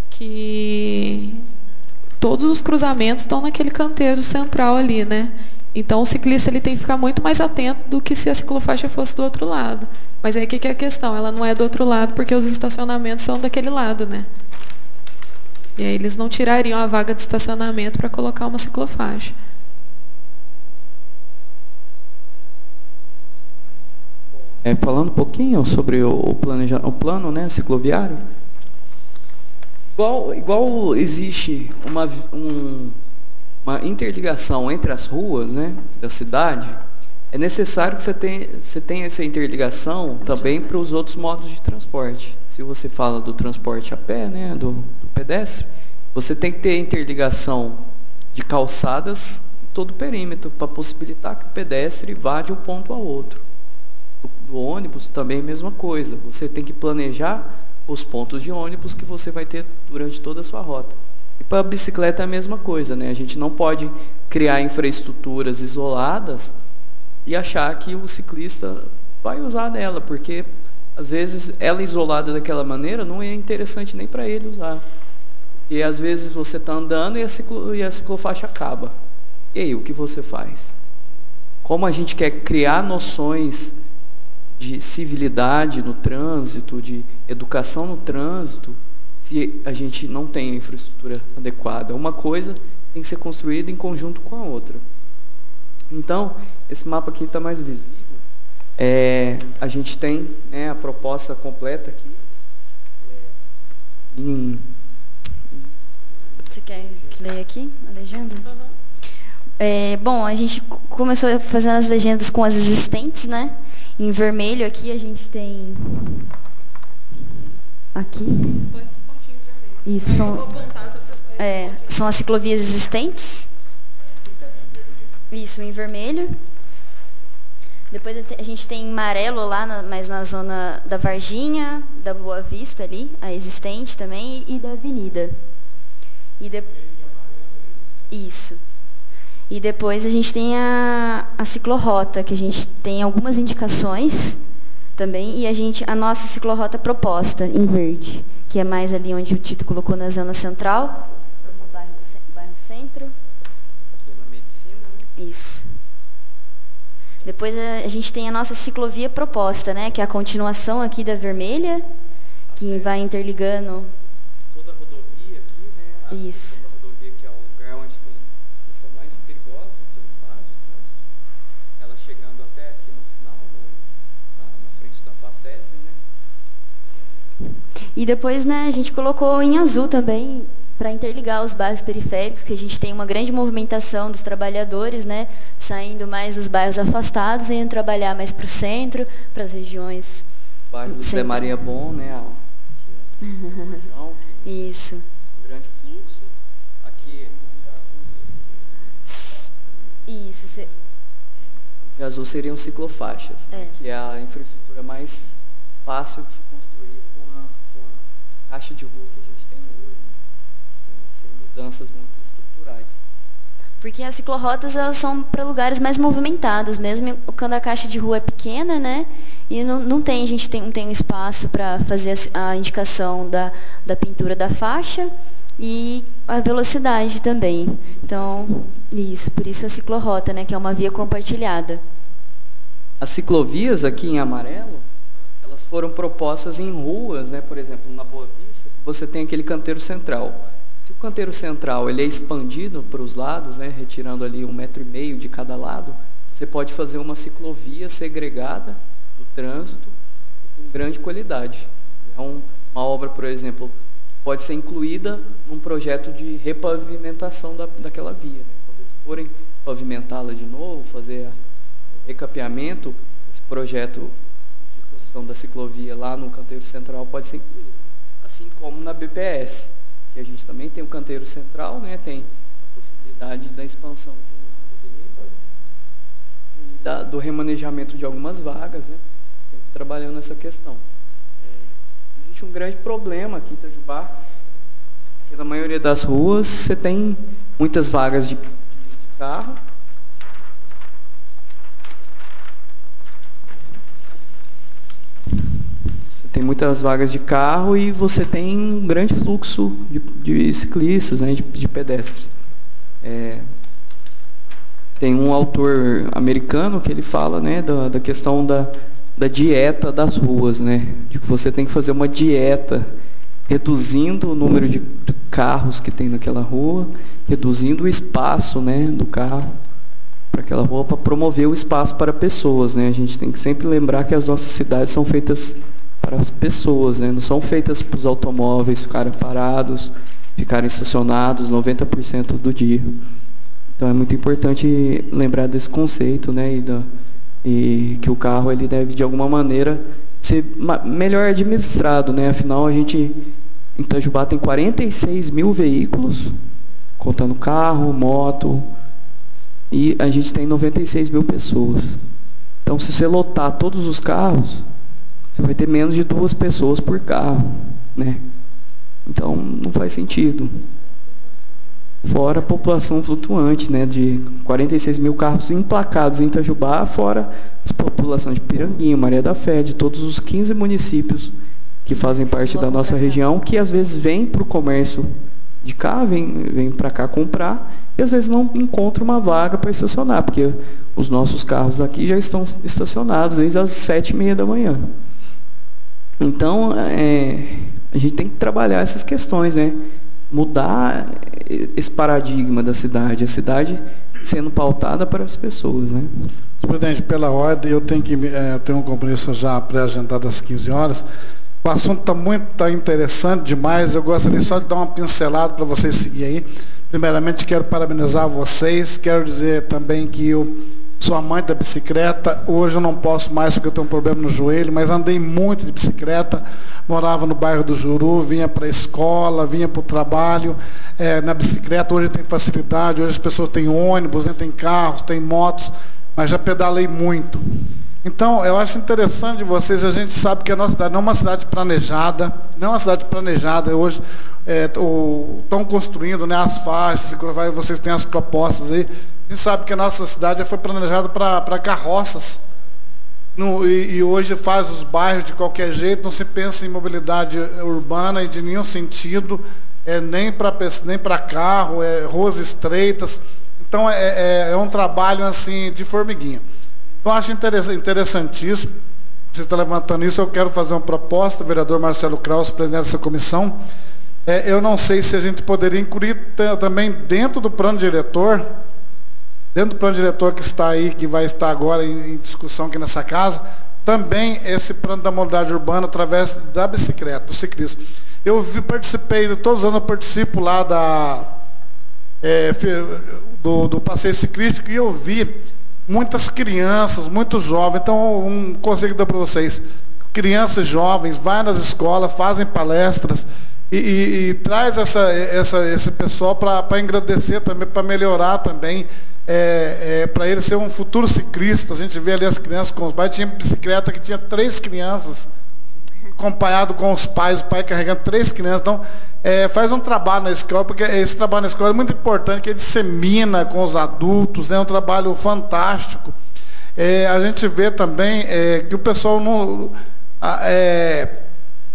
que todos os cruzamentos estão naquele canteiro central ali, né? Então o ciclista ele tem que ficar muito mais atento do que se a ciclofaixa fosse do outro lado. Mas aí o que é a questão? Ela não é do outro lado porque os estacionamentos são daquele lado, né? E aí eles não tirariam a vaga de estacionamento para colocar uma ciclofaixa. Falando um pouquinho sobre o plano, né, cicloviário, igual existe uma interligação entre as ruas, né, da cidade, é necessário que você tenha essa interligação também para os outros modos de transporte. Se você fala do transporte a pé, né, do pedestre, você tem que ter interligação de calçadas em todo o perímetro para possibilitar que o pedestre vá de um ponto ao outro. Do ônibus também a mesma coisa. Você tem que planejar os pontos de ônibus que você vai ter durante toda a sua rota. E para a bicicleta é a mesma coisa, né? A gente não pode criar infraestruturas isoladas e achar que o ciclista vai usar dela, porque às vezes ela isolada daquela maneira não é interessante nem para ele usar. E às vezes você está andando e a ciclofaixa acaba. E aí, o que você faz? Como a gente quer criar noções de civilidade no trânsito, de educação no trânsito, se a gente não tem a infraestrutura adequada? Uma coisa tem que ser construída em conjunto com a outra. Então, esse mapa aqui está mais visível. A gente tem, né, a proposta completa aqui. Você quer que leia aqui a legenda? Bom, a gente começou fazendo as legendas com as existentes, né? Em vermelho aqui a gente tem... Aqui. Isso, são as ciclovias existentes. Isso, em vermelho. Depois a gente tem em amarelo lá, mas na zona da Varginha, da Boa Vista ali, a existente também, e da Avenida. Isso. E depois a gente tem a ciclorrota, que a gente tem algumas indicações também, e a nossa ciclorrota proposta, em verde, que é mais ali onde o Tito colocou na zona central, bairro centro. Aqui na medicina, né? Isso. Depois a gente tem a nossa ciclovia proposta, né, que é a continuação aqui da vermelha, que vai interligando... Toda a rodovia aqui, né? Isso. Toda a rodovia que é o lugar onde tem a questão mais perigosa de trânsito. Ela chegando até aqui no final, na frente da FACESB, né? E depois, né, a gente colocou em azul também, para interligar os bairros periféricos, que a gente tem uma grande movimentação dos trabalhadores, né, saindo mais dos bairros afastados e indo trabalhar mais para o centro, para as regiões... Bairro Zé Maria Bom, né, aqui é região, isso. Um grande fluxo. Aqui... Isso. De azul seriam ciclofaixas, né, que é a infraestrutura mais fácil de se construir com a caixa de rua que a gente tem hoje, sem mudanças muito estruturais. Porque as ciclorrotas, elas são para lugares mais movimentados, mesmo quando a caixa de rua é pequena, né? E não tem, a gente não tem um espaço para fazer a indicação da pintura da faixa e a velocidade também. Então, por isso a ciclorrota, né, que é uma via compartilhada. As ciclovias aqui em amarelo, elas foram propostas em ruas, né? Por exemplo, na Boa Vista, você tem aquele canteiro central. Se o canteiro central ele é expandido para os lados, né, retirando ali 1,5 metro de cada lado, você pode fazer uma ciclovia segregada do trânsito com grande qualidade. É uma obra, por exemplo, pode ser incluída num projeto de repavimentação daquela via, né? Quando eles forem pavimentá-la de novo, fazer o recapeamento, esse projeto de construção da ciclovia lá no canteiro central pode ser incluído. Assim como na BPS, que a gente também tem o canteiro central, né? Tem a possibilidade da expansão de um lado dele e do remanejamento de algumas vagas, né? Sempre trabalhando nessa questão. Existe um grande problema aqui em Itajubá, que na maioria das ruas você tem muitas vagas de carro. Tem muitas vagas de carro e você tem um grande fluxo de ciclistas, né, de pedestres. Tem um autor americano que ele fala, né, da questão da dieta das ruas, né, de que você tem que fazer uma dieta reduzindo o número de carros que tem naquela rua, reduzindo o espaço, né, do carro para aquela rua, para promover o espaço para pessoas, né. A gente tem que sempre lembrar que as nossas cidades são feitas para as pessoas, né? Não são feitas para os automóveis ficarem parados, ficarem estacionados 90% do dia. Então é muito importante lembrar desse conceito, né? E que o carro ele deve de alguma maneira ser melhor administrado, né? Afinal, a gente em Itajubá tem 46 mil veículos, contando carro, moto, e a gente tem 96 mil pessoas. Então, se você lotar todos os carros, você vai ter menos de 2 pessoas por carro, né? Então, não faz sentido. Fora a população flutuante, né? De 46 mil carros emplacados em Itajubá, fora a população de Piranguinho, Maria da Fé, de todos os 15 municípios que fazem parte da nossa região, que às vezes vêm para o comércio de cá, vem para cá comprar, e às vezes não encontra uma vaga para estacionar, porque os nossos carros aqui já estão estacionados desde as 7h30 da manhã. Então, a gente tem que trabalhar essas questões, né? Mudar esse paradigma da cidade, a cidade sendo pautada para as pessoas, né? Presidente, pela ordem, eu tenho um compromisso já pré-agendado às 15 horas. O assunto está interessante demais, eu gostaria só de dar uma pincelada para vocês seguirem aí. Primeiramente, quero parabenizar vocês, quero dizer também que eu sou amante da bicicleta. Hoje eu não posso mais porque eu tenho um problema no joelho, mas andei muito de bicicleta, morava no bairro do Juru, vinha para a escola, vinha para o trabalho, na bicicleta. Hoje tem facilidade, hoje as pessoas têm ônibus, né, tem carros, tem motos, mas já pedalei muito. Então, eu acho interessante de vocês, a gente sabe que a nossa cidade não é uma cidade planejada, não é uma cidade planejada. Hoje estão construindo, né, as faixas, vocês têm as propostas aí. A gente sabe que a nossa cidade foi planejada para carroças. E hoje faz os bairros de qualquer jeito, não se pensa em mobilidade urbana e de nenhum sentido, nem para carro, ruas estreitas. Então, é um trabalho assim de formiguinha. Então, acho interessantíssimo. Você está levantando isso, eu quero fazer uma proposta, vereador Marcelo Krause, presidente dessa comissão. Eu não sei se a gente poderia incluir também dentro do plano diretor, que está aí, que vai estar agora em discussão aqui nessa casa, também esse plano da mobilidade urbana através da bicicleta, do ciclismo. Eu participei, todos os anos eu participo lá do passeio ciclístico e eu vi muitas crianças, muitos jovens. Então, um conselho que dou para vocês: crianças jovens, vai nas escolas, fazem palestras e traz esse pessoal para engrandecer também, para melhorar também, para ele ser um futuro ciclista. A gente vê ali as crianças com os pais, tinha bicicleta que tinha 3 crianças, acompanhado com os pais, o pai carregando 3 crianças. Então, faz um trabalho na escola, porque esse trabalho na escola é muito importante, que ele dissemina com os adultos, né? É um trabalho fantástico. A gente vê também que o pessoal não...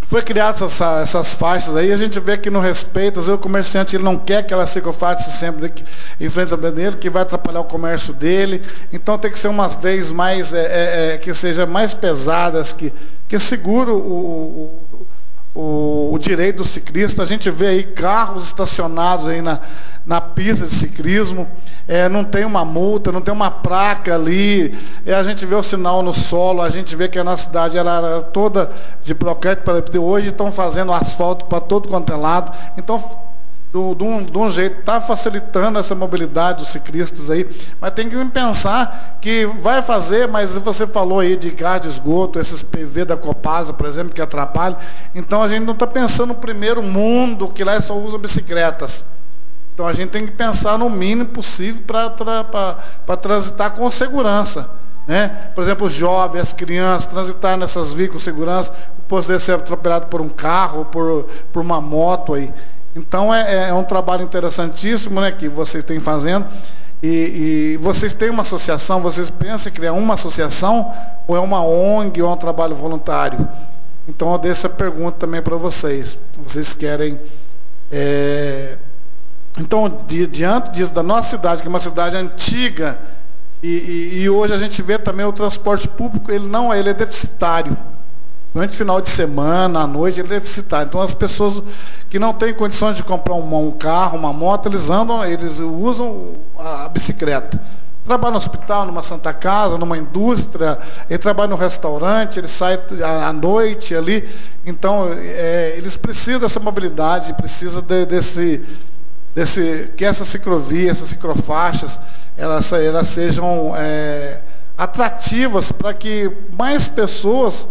foi criado essas faixas aí, a gente vê que não respeita. Às vezes o comerciante ele não quer que ela ciclofaixa sempre em frente ao dele, que vai atrapalhar o comércio dele. Então tem que ser umas leis mais, que sejam mais pesadas, que segure o direito do ciclista. A gente vê aí carros estacionados aí na pista de ciclismo, não tem uma multa, não tem uma placa ali, a gente vê o sinal no solo, a gente vê que a nossa cidade ela era toda de bloquete, hoje estão fazendo asfalto para todo quanto é lado. Então, de um jeito, está facilitando essa mobilidade dos ciclistas aí, mas tem que pensar que vai fazer, mas você falou aí de gás de esgoto, esses PV da Copasa, por exemplo, que atrapalham. Então a gente não está pensando no primeiro mundo, que lá só usam bicicletas. Então a gente tem que pensar no mínimo possível para transitar com segurança, né? Por exemplo, os jovens, as crianças, transitar nessas vias com segurança, poder ser atropelado por um carro, por uma moto aí. Então é um trabalho interessantíssimo, né, que vocês têm fazendo. E vocês têm uma associação, vocês pensam em criar uma associação, ou é uma ONG, ou é um trabalho voluntário? Então eu deixo essa pergunta também para vocês. Vocês querem... Então, diante disso, da nossa cidade, que é uma cidade antiga, e hoje a gente vê também o transporte público, ele é deficitário. Durante o final de semana, à noite, ele é deficitário. Então, as pessoas que não têm condições de comprar um carro, uma moto, eles usam a bicicleta. Trabalha no hospital, numa Santa Casa, numa indústria, ele trabalha no restaurante, ele sai à noite ali. Então, eles precisam dessa mobilidade, precisam que essa ciclovia, essas ciclofaixas, elas sejam atrativas para que mais pessoas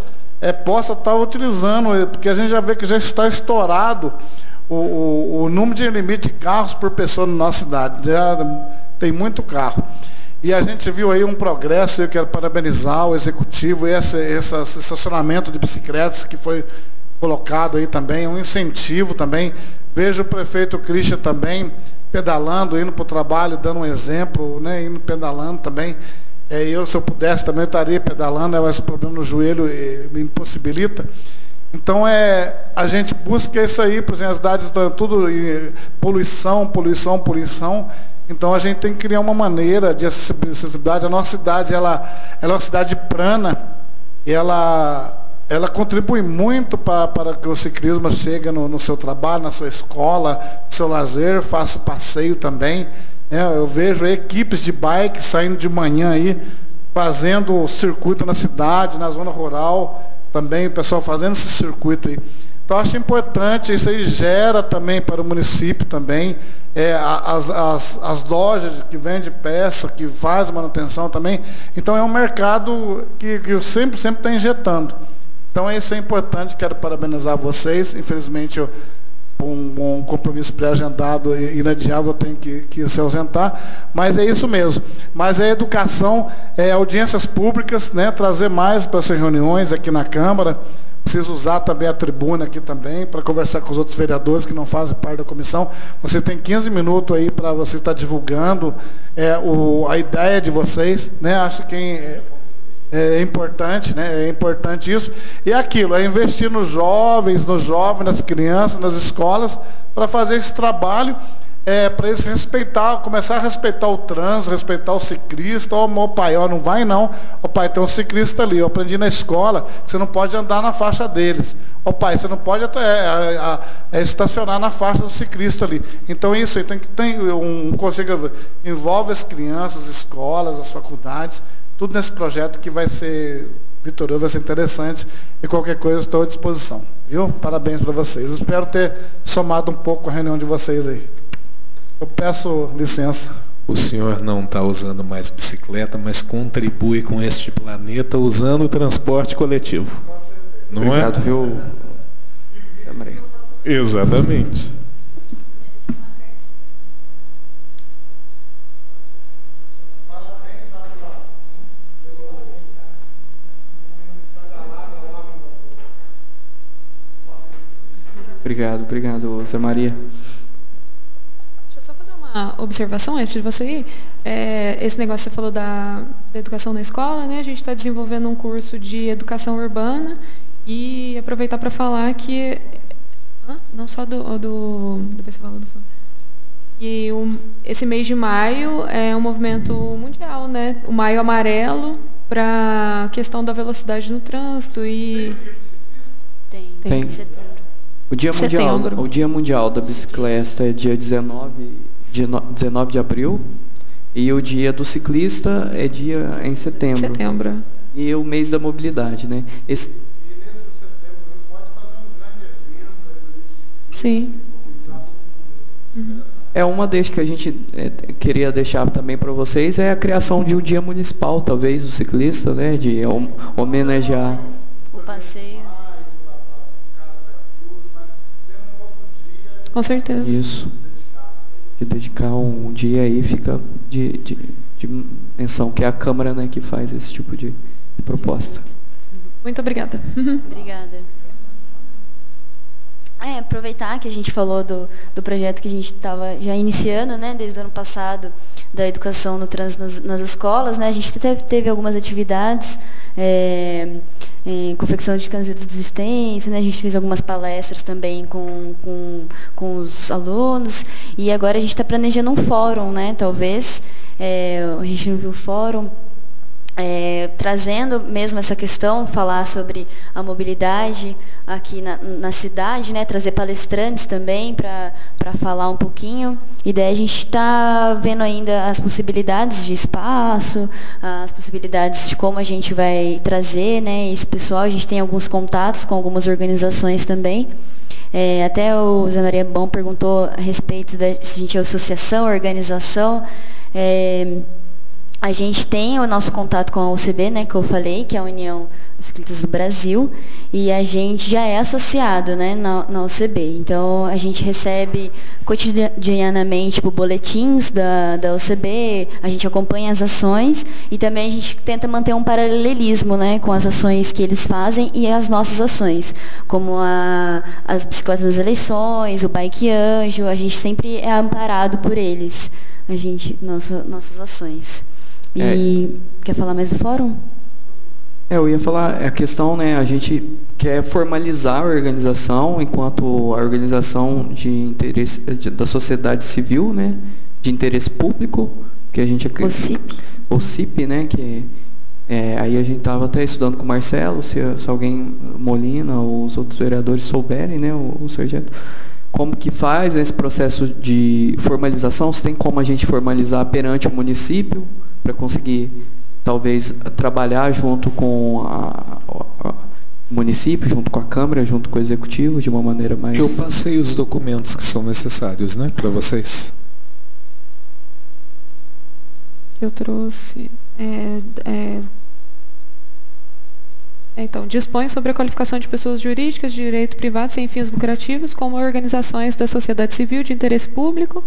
possa estar utilizando, porque a gente já vê que já está estourado o número de limite de carros por pessoa na nossa cidade. Já tem muito carro. E a gente viu aí um progresso. Eu quero parabenizar o executivo, esse estacionamento de bicicletas que foi colocado aí também, um incentivo também. Vejo o prefeito Christian também pedalando, indo para o trabalho, dando um exemplo, né, indo pedalando também. Se eu pudesse também, eu estaria pedalando, esse problema no joelho me impossibilita. Então a gente busca isso aí, por exemplo, as cidades estão tudo poluição. Então a gente tem que criar uma maneira de acessibilidade. A nossa cidade ela é uma cidade plana, ela contribui muito para que o ciclismo chegue no seu trabalho, na sua escola, no seu lazer, faça o passeio também. Eu vejo equipes de bike saindo de manhã aí, fazendo circuito na cidade, na zona rural, também o pessoal fazendo esse circuito aí. Então acho importante, isso aí gera também para o município também, as lojas que vendem peça, que faz manutenção também. Então é um mercado que sempre está injetando. Então isso é importante, quero parabenizar vocês. Infelizmente um compromisso pré-agendado e inadiável, eu tenho que se ausentar, mas é isso mesmo. Mas é educação, audiências públicas, né, trazer mais para essas reuniões aqui na Câmara. Preciso usar também a tribuna aqui também, para conversar com os outros vereadores que não fazem parte da comissão. Você tem 15 minutos aí para você estar divulgando a ideia de vocês, né? Acho que é importante, né? É importante isso. E aquilo, investir nos jovens, nas crianças, nas escolas, para fazer esse trabalho, para eles começar a respeitar o trânsito, respeitar o ciclista. Ó, pai, não vai não. Ó, pai, tem um ciclista ali. Eu aprendi na escola que você não pode andar na faixa deles. Ó, pai, você não pode estacionar na faixa do ciclista ali. Então isso aí tem um conselho que envolve as crianças, as escolas, as faculdades, tudo nesse projeto que vai ser vitorioso, vai ser interessante, e qualquer coisa eu estou à disposição. Viu? Parabéns para vocês. Espero ter somado um pouco a reunião de vocês aí. Eu peço licença. O senhor não está usando mais bicicleta, mas contribui com este planeta usando o transporte coletivo. Não Obrigado, é? Viu? Exatamente. Obrigado, Zé Maria. Deixa eu só fazer uma observação antes de você ir. Esse negócio que você falou da educação na escola, né? A gente está desenvolvendo um curso de educação urbana e aproveitar para falar que não só depois você fala que esse mês de maio é um movimento mundial, né? O Maio Amarelo para a questão da velocidade no trânsito e tem. O Dia Mundial da Bicicleta é dia 19 de abril, e o Dia do Ciclista é em setembro. E o mês da mobilidade, né? E nesse setembro pode fazer um grande evento. Sim. É uma das que a gente queria deixar também para vocês, é a criação de um dia municipal, talvez, do ciclista, né? De homenagear o passeio. Com certeza. Isso. De dedicar um dia aí, fica de menção, que é a Câmara, né, que faz esse tipo de proposta. Muito obrigada. Obrigada. Aproveitar que a gente falou do projeto que a gente estava já iniciando, né, desde o ano passado, da educação no trânsito nas escolas, né, a gente teve algumas atividades, confecção de camisetas de existência, né, a gente fez algumas palestras também com os alunos, e agora a gente está planejando um fórum, né, talvez, a gente não viu o fórum, trazendo mesmo essa questão, falar sobre a mobilidade aqui na cidade, né, trazer palestrantes também para falar um pouquinho. E daí a gente está vendo ainda as possibilidades de espaço, as possibilidades de como a gente vai trazer, né, esse pessoal. A gente tem alguns contatos com algumas organizações também. Até o Zé Maria Bom perguntou a respeito se a gente é associação, organização. A gente tem o nosso contato com a UCB, né, que eu falei, que é a União dos Ciclistas do Brasil, e a gente já é associado, né, na UCB. Então, a gente recebe cotidianamente boletins da UCB, a gente acompanha as ações e também a gente tenta manter um paralelismo, né, com as ações que eles fazem e as nossas ações, como as bicicletas das eleições, o Bike Anjo, a gente sempre é amparado por eles, nossas ações. E quer falar mais do fórum? Eu ia falar, a questão, né, a gente quer formalizar a organização enquanto a organização de interesse da sociedade civil, né, de interesse público, que a gente o CIP, né, que aí a gente estava até estudando com o Marcelo, se alguém, Molina ou os outros vereadores souberem, né, o sargento, como que faz esse processo de formalização, se tem como a gente formalizar perante o município para conseguir talvez trabalhar junto com o município, junto com a Câmara, junto com o Executivo, de uma maneira mais... Eu passei os documentos que são necessários, né, para vocês. Eu trouxe... Então, dispõe sobre a qualificação de pessoas jurídicas de direito privado sem fins lucrativos como organizações da sociedade civil de interesse público,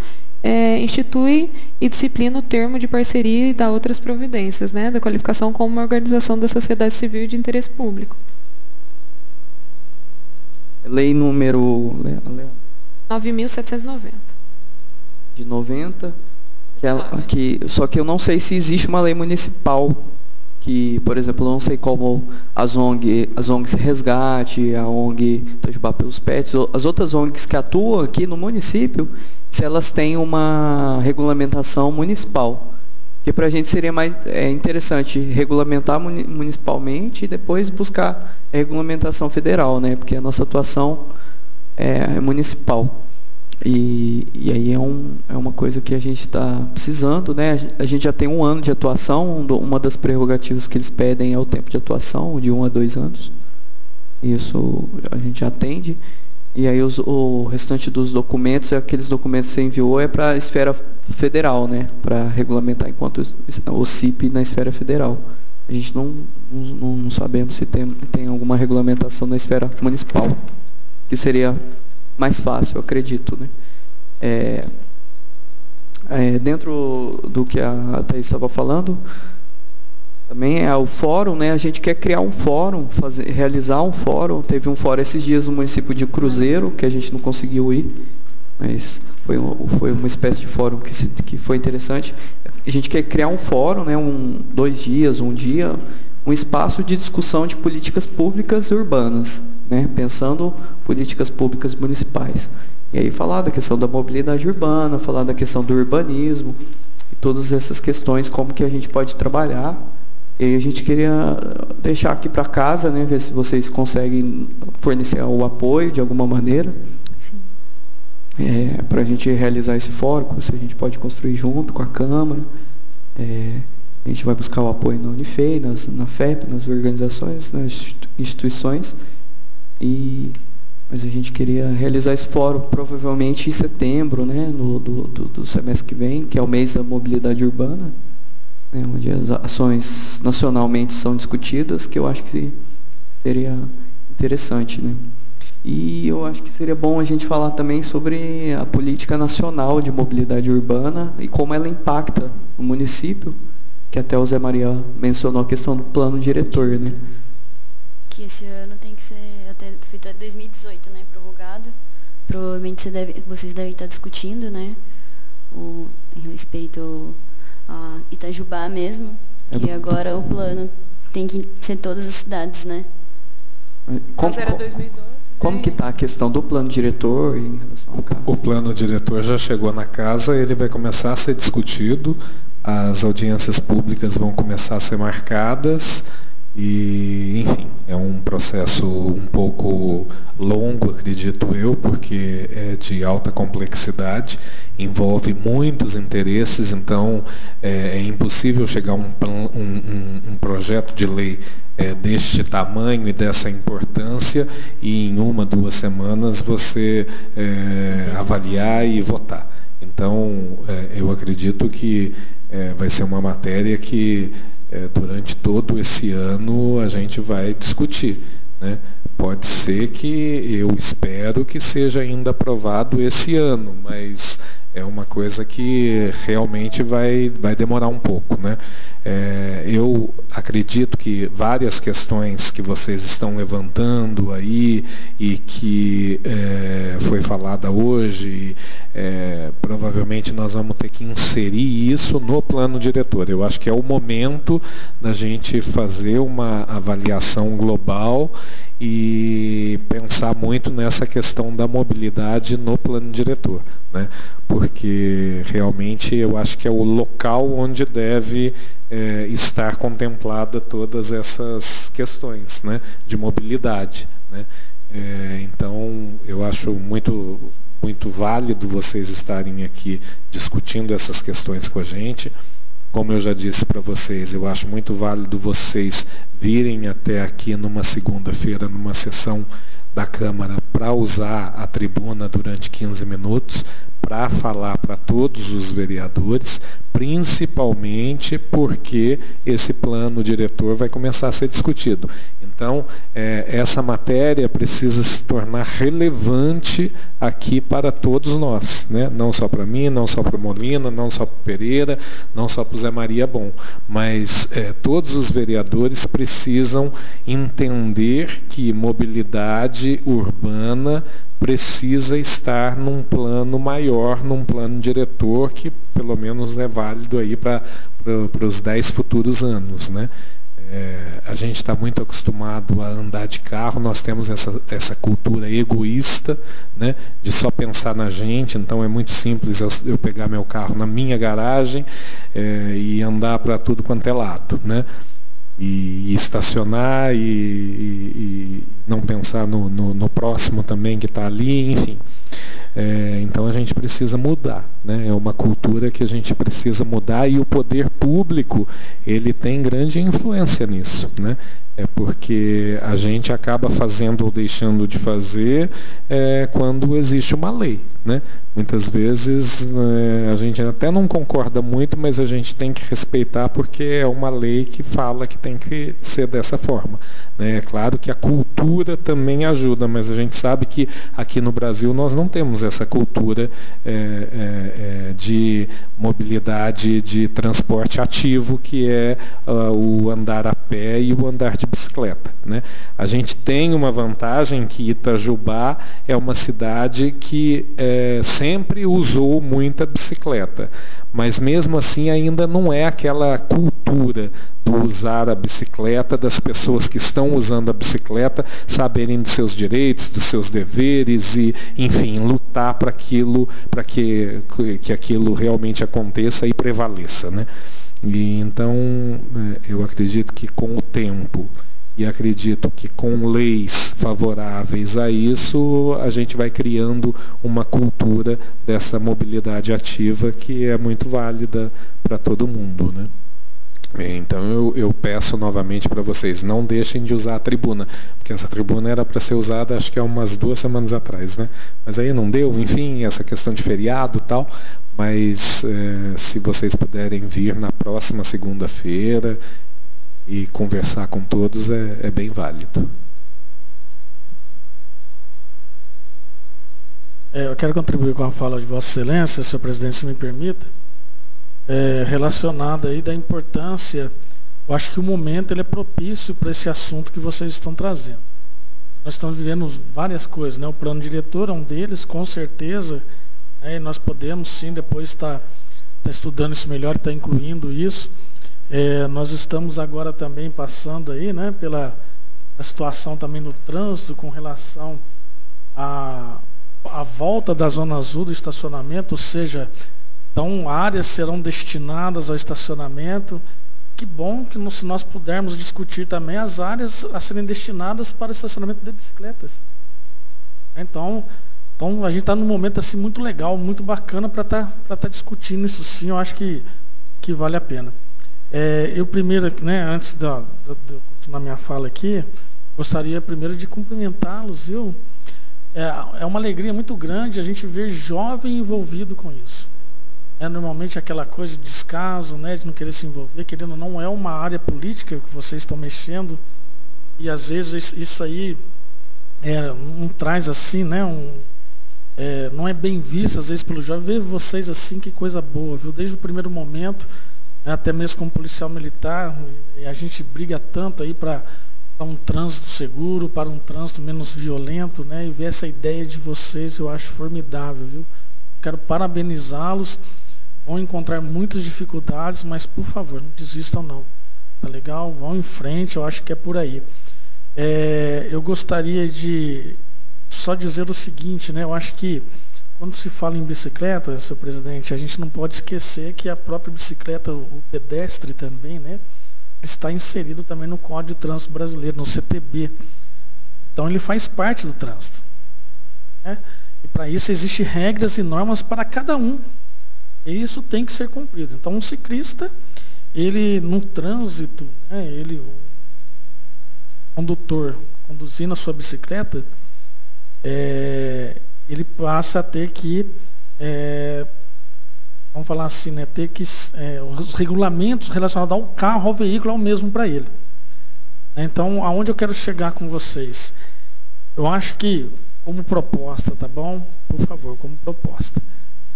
institui e disciplina o termo de parceria e dá outras providências, né, da qualificação como uma organização da sociedade civil de interesse público. Lei número... 9.790. De 90. Só que eu não sei se existe uma lei municipal que, por exemplo, eu não sei como as ONGs Resgate, a ONG Itajubá pelos Pets, as outras ONGs que atuam aqui no município, se elas têm uma regulamentação municipal. Porque para a gente seria mais interessante regulamentar municipalmente e depois buscar a regulamentação federal, né? Porque a nossa atuação é municipal. E aí é uma coisa que a gente está precisando, né? A gente já tem 1 ano de atuação, uma das prerrogativas que eles pedem é o tempo de atuação, de 1 a 2 anos. Isso a gente já atende. E aí o restante dos documentos, aqueles documentos que você enviou, é para a esfera federal, né? Para regulamentar enquanto o CIP na esfera federal. A gente não sabemos se tem alguma regulamentação na esfera municipal, que seria mais fácil, eu acredito, né? Dentro do que a Thaís estava falando, também é o fórum, né? A gente quer criar um fórum, realizar um fórum. Teve um fórum esses dias no município de Cruzeiro, que a gente não conseguiu ir, mas foi uma espécie de fórum que foi interessante. A gente quer criar um fórum, né? 2 dias, um dia, um espaço de discussão de políticas públicas urbanas, né? Pensando políticas públicas municipais. E aí falar da questão da mobilidade urbana, falar da questão do urbanismo, e todas essas questões, como que a gente pode trabalhar. E aí a gente queria deixar aqui para casa, né? Ver se vocês conseguem fornecer o apoio de alguma maneira. Sim. Para a gente realizar esse fórum, se a gente pode construir junto com a Câmara. A gente vai buscar o apoio na Unifei, na FEP, nas organizações, nas instituições. Mas a gente queria realizar esse fórum provavelmente em setembro, né, do semestre que vem, que é o mês da mobilidade urbana, né, onde as ações nacionalmente são discutidas, que eu acho que seria interessante, né. E eu acho que seria bom a gente falar também sobre a política nacional de mobilidade urbana e como ela impacta o município, que até o Zé Maria mencionou a questão do plano diretor, né. Que esse ano tem que ser até 2018, né, prorrogado. Provavelmente vocês devem estar discutindo, né, em respeito a Itajubá mesmo, que agora o plano tem que ser todas as cidades, né. Mas era 2012. Como que está a questão do plano diretor em relação ao caso? O plano diretor já chegou na casa, ele vai começar a ser discutido, as audiências públicas vão começar a ser marcadas e, enfim, é um processo um pouco longo, acredito eu, porque é de alta complexidade, envolve muitos interesses, então é impossível chegar a um projeto de lei deste tamanho e dessa importância e em 1, 2 semanas você avaliar e votar. Então, eu acredito que vai ser uma matéria que durante todo esse ano a gente vai discutir, né? Pode ser que, eu espero que seja ainda aprovado esse ano, mas é uma coisa que realmente vai demorar um pouco, né? Eu acredito que várias questões que vocês estão levantando aí e que foi falada hoje, provavelmente nós vamos ter que inserir isso no plano diretor. Eu acho que é o momento da gente fazer uma avaliação global e pensar muito nessa questão da mobilidade no plano diretor, né? Porque realmente eu acho que é o local onde deve estar contemplada todas essas questões, né, de mobilidade, né? Então eu acho muito válido vocês estarem aqui discutindo essas questões com a gente. Como eu já disse para vocês, eu acho muito válido vocês virem até aqui numa segunda-feira, numa sessão da Câmara, para usar a tribuna durante 15 minutos, para falar para todos os vereadores, principalmente porque esse plano diretor vai começar a ser discutido. Então, essa matéria precisa se tornar relevante aqui para todos nós, né? Não só para mim, não só para Molina, não só para Pereira, não só para o Zé Maria Bom, mas todos os vereadores precisam entender que mobilidade urbana precisa estar num plano maior, num plano diretor que pelo menos é válido aí para os 10 futuros anos, né? A gente está muito acostumado a andar de carro, nós temos essa cultura egoísta, né, de só pensar na gente. Então é muito simples eu pegar meu carro na minha garagem e andar para tudo quanto é lado, né? E estacionar e não pensar no próximo também que está ali, enfim. Então a gente precisa mudar, né? É uma cultura que a gente precisa mudar e o poder público ele tem grande influência nisso, né? Porque a gente acaba fazendo ou deixando de fazer quando existe uma lei, né? Muitas vezes a gente até não concorda muito, mas a gente tem que respeitar porque é uma lei que fala que tem que ser dessa forma, né? É claro que a cultura também ajuda, mas a gente sabe que aqui no Brasil nós não temos essa cultura de mobilidade, de transporte ativo, que é o andar a pé e o andar de bicicleta, né? A gente tem uma vantagem que Itajubá é uma cidade que sempre usou muita bicicleta, mas mesmo assim ainda não é aquela cultura do usar a bicicleta, das pessoas que estão usando a bicicleta saberem dos seus direitos, dos seus deveres e, enfim, lutar para aquilo, para que aquilo realmente aconteça e prevaleça, né? E então eu acredito que com o tempo e acredito que com leis favoráveis a isso, a gente vai criando uma cultura dessa mobilidade ativa que é muito válida para todo mundo, né? Então eu peço novamente para vocês, não deixem de usar a tribuna, porque essa tribuna era para ser usada acho que há umas 2 semanas atrás, né? Mas aí não deu, enfim, essa questão de feriado e tal, mas se vocês puderem vir na próxima segunda-feira e conversar com todos, é bem válido. Eu quero contribuir com a fala de Vossa Excelência, senhor presidente, se me permita, relacionada aí da importância. Eu acho que o momento ele é propício para esse assunto que vocês estão trazendo. Nós estamos vivendo várias coisas, né? O plano diretor é um deles, com certeza, né? E nós podemos sim depois estar estudando isso melhor, estar incluindo isso. Nós estamos agora também passando aí, né, pela situação também no trânsito com relação à volta da zona azul do estacionamento, ou seja, então áreas serão destinadas ao estacionamento. Que bom que se nós pudermos discutir também as áreas a serem destinadas para o estacionamento de bicicletas. Então a gente está num momento assim muito legal, muito bacana para estar discutindo isso sim. Eu acho que vale a pena. Eu primeiro, né, antes de eu continuar minha fala aqui, gostaria primeiro de cumprimentá-los, viu? É uma alegria muito grande a gente ver jovem envolvido com isso. Normalmente aquela coisa de descaso, né, de não querer se envolver, querendo, não é uma área política que vocês estão mexendo, e às vezes isso aí não traz assim, né, não é bem visto às vezes pelo jovem. Ver vocês assim, que coisa boa, viu? Desde o primeiro momento né, até mesmo como policial militar, e a gente briga tanto aí para um trânsito seguro, para um trânsito menos violento, né, e ver essa ideia de vocês eu acho formidável, viu? Quero parabenizá-los. Vão encontrar muitas dificuldades, mas por favor, não desistam não. Tá legal? Vão em frente, eu acho que é por aí. Eu gostaria de só dizer o seguinte, né? Eu acho que quando se fala em bicicleta, senhor presidente, a gente não pode esquecer que a própria bicicleta, o pedestre também, né? Está inserido também no Código de Trânsito Brasileiro, no CTB. Então ele faz parte do trânsito, né? E para isso existem regras e normas para cada um. E isso tem que ser cumprido. Então, um ciclista, ele no trânsito, né, o condutor conduzindo a sua bicicleta, ele passa a ter que, vamos falar assim, né, ter que os regulamentos relacionados ao carro, ao veículo, é o mesmo para ele. Então, aonde eu quero chegar com vocês? Eu acho que, como proposta, tá bom? Por favor, como proposta.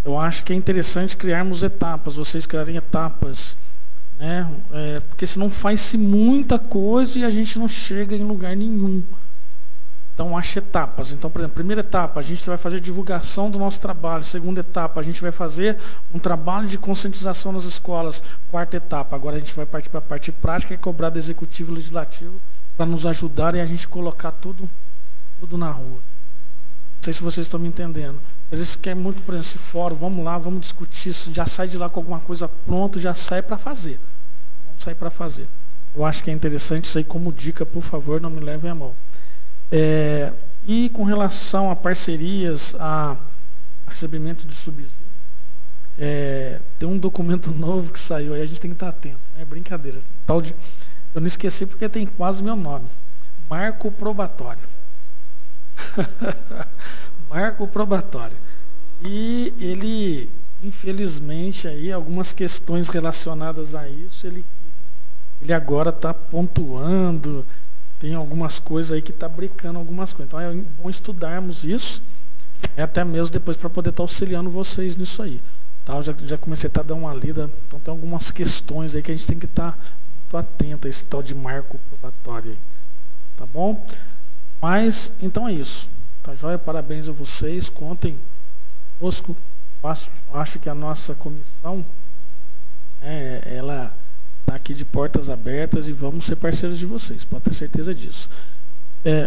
Eu acho que é interessante criarmos etapas, vocês criarem etapas, né? Porque senão faz-se muita coisa e a gente não chega em lugar nenhum. Então, acho etapas. Então, por exemplo, primeira etapa, a gente vai fazer divulgação do nosso trabalho. Segunda etapa, a gente vai fazer um trabalho de conscientização nas escolas. Quarta etapa, agora a gente vai partir para a parte prática e cobrar do Executivo e Legislativo para nos ajudarem a gente colocar tudo na rua. Não sei se vocês estão me entendendo. Às vezes quer muito, por exemplo, esse fórum, vamos lá, vamos discutir, já sai de lá com alguma coisa pronta, já sai para fazer. Vamos sair para fazer. Eu acho que é interessante isso aí como dica, por favor, não me levem a mão. E com relação a parcerias, a recebimento de subsídios, tem um documento novo que saiu, aí a gente tem que estar atento, não é brincadeira. Eu não esqueci porque tem quase meu nome. Marco Probatório. Marco Probatório. E ele, infelizmente, aí, algumas questões relacionadas a isso, ele agora está pontuando, tem algumas coisas aí que está brincando algumas coisas. Então é bom estudarmos isso, até mesmo depois para poder estar auxiliando vocês nisso aí. Tá? Eu já comecei a dar uma lida, então tem algumas questões aí que a gente tem que estar muito atento a esse tal de marco probatório aí. Tá bom? Mas, então é isso. Tá joia? Parabéns a vocês, contem conosco. Acho que a nossa comissão, ela está aqui de portas abertas e vamos ser parceiros de vocês, pode ter certeza disso.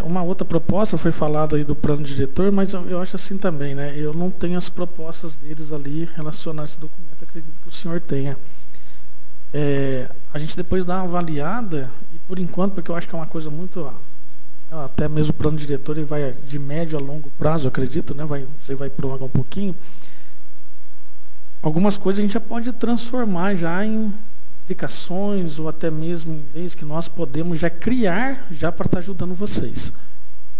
Uma outra proposta foi falada aí do plano diretor, mas eu acho assim também, né? Eu não tenho as propostas deles ali relacionadas a esse documento, acredito que o senhor tenha. A gente depois dá uma avaliada, e por enquanto, porque eu acho que é uma coisa muito... Até mesmo o plano diretor ele vai de médio a longo prazo, eu acredito, né? Você vai prolongar um pouquinho. Algumas coisas a gente já pode transformar já em aplicações ou até mesmo em leis que nós podemos já criar já para estar ajudando vocês.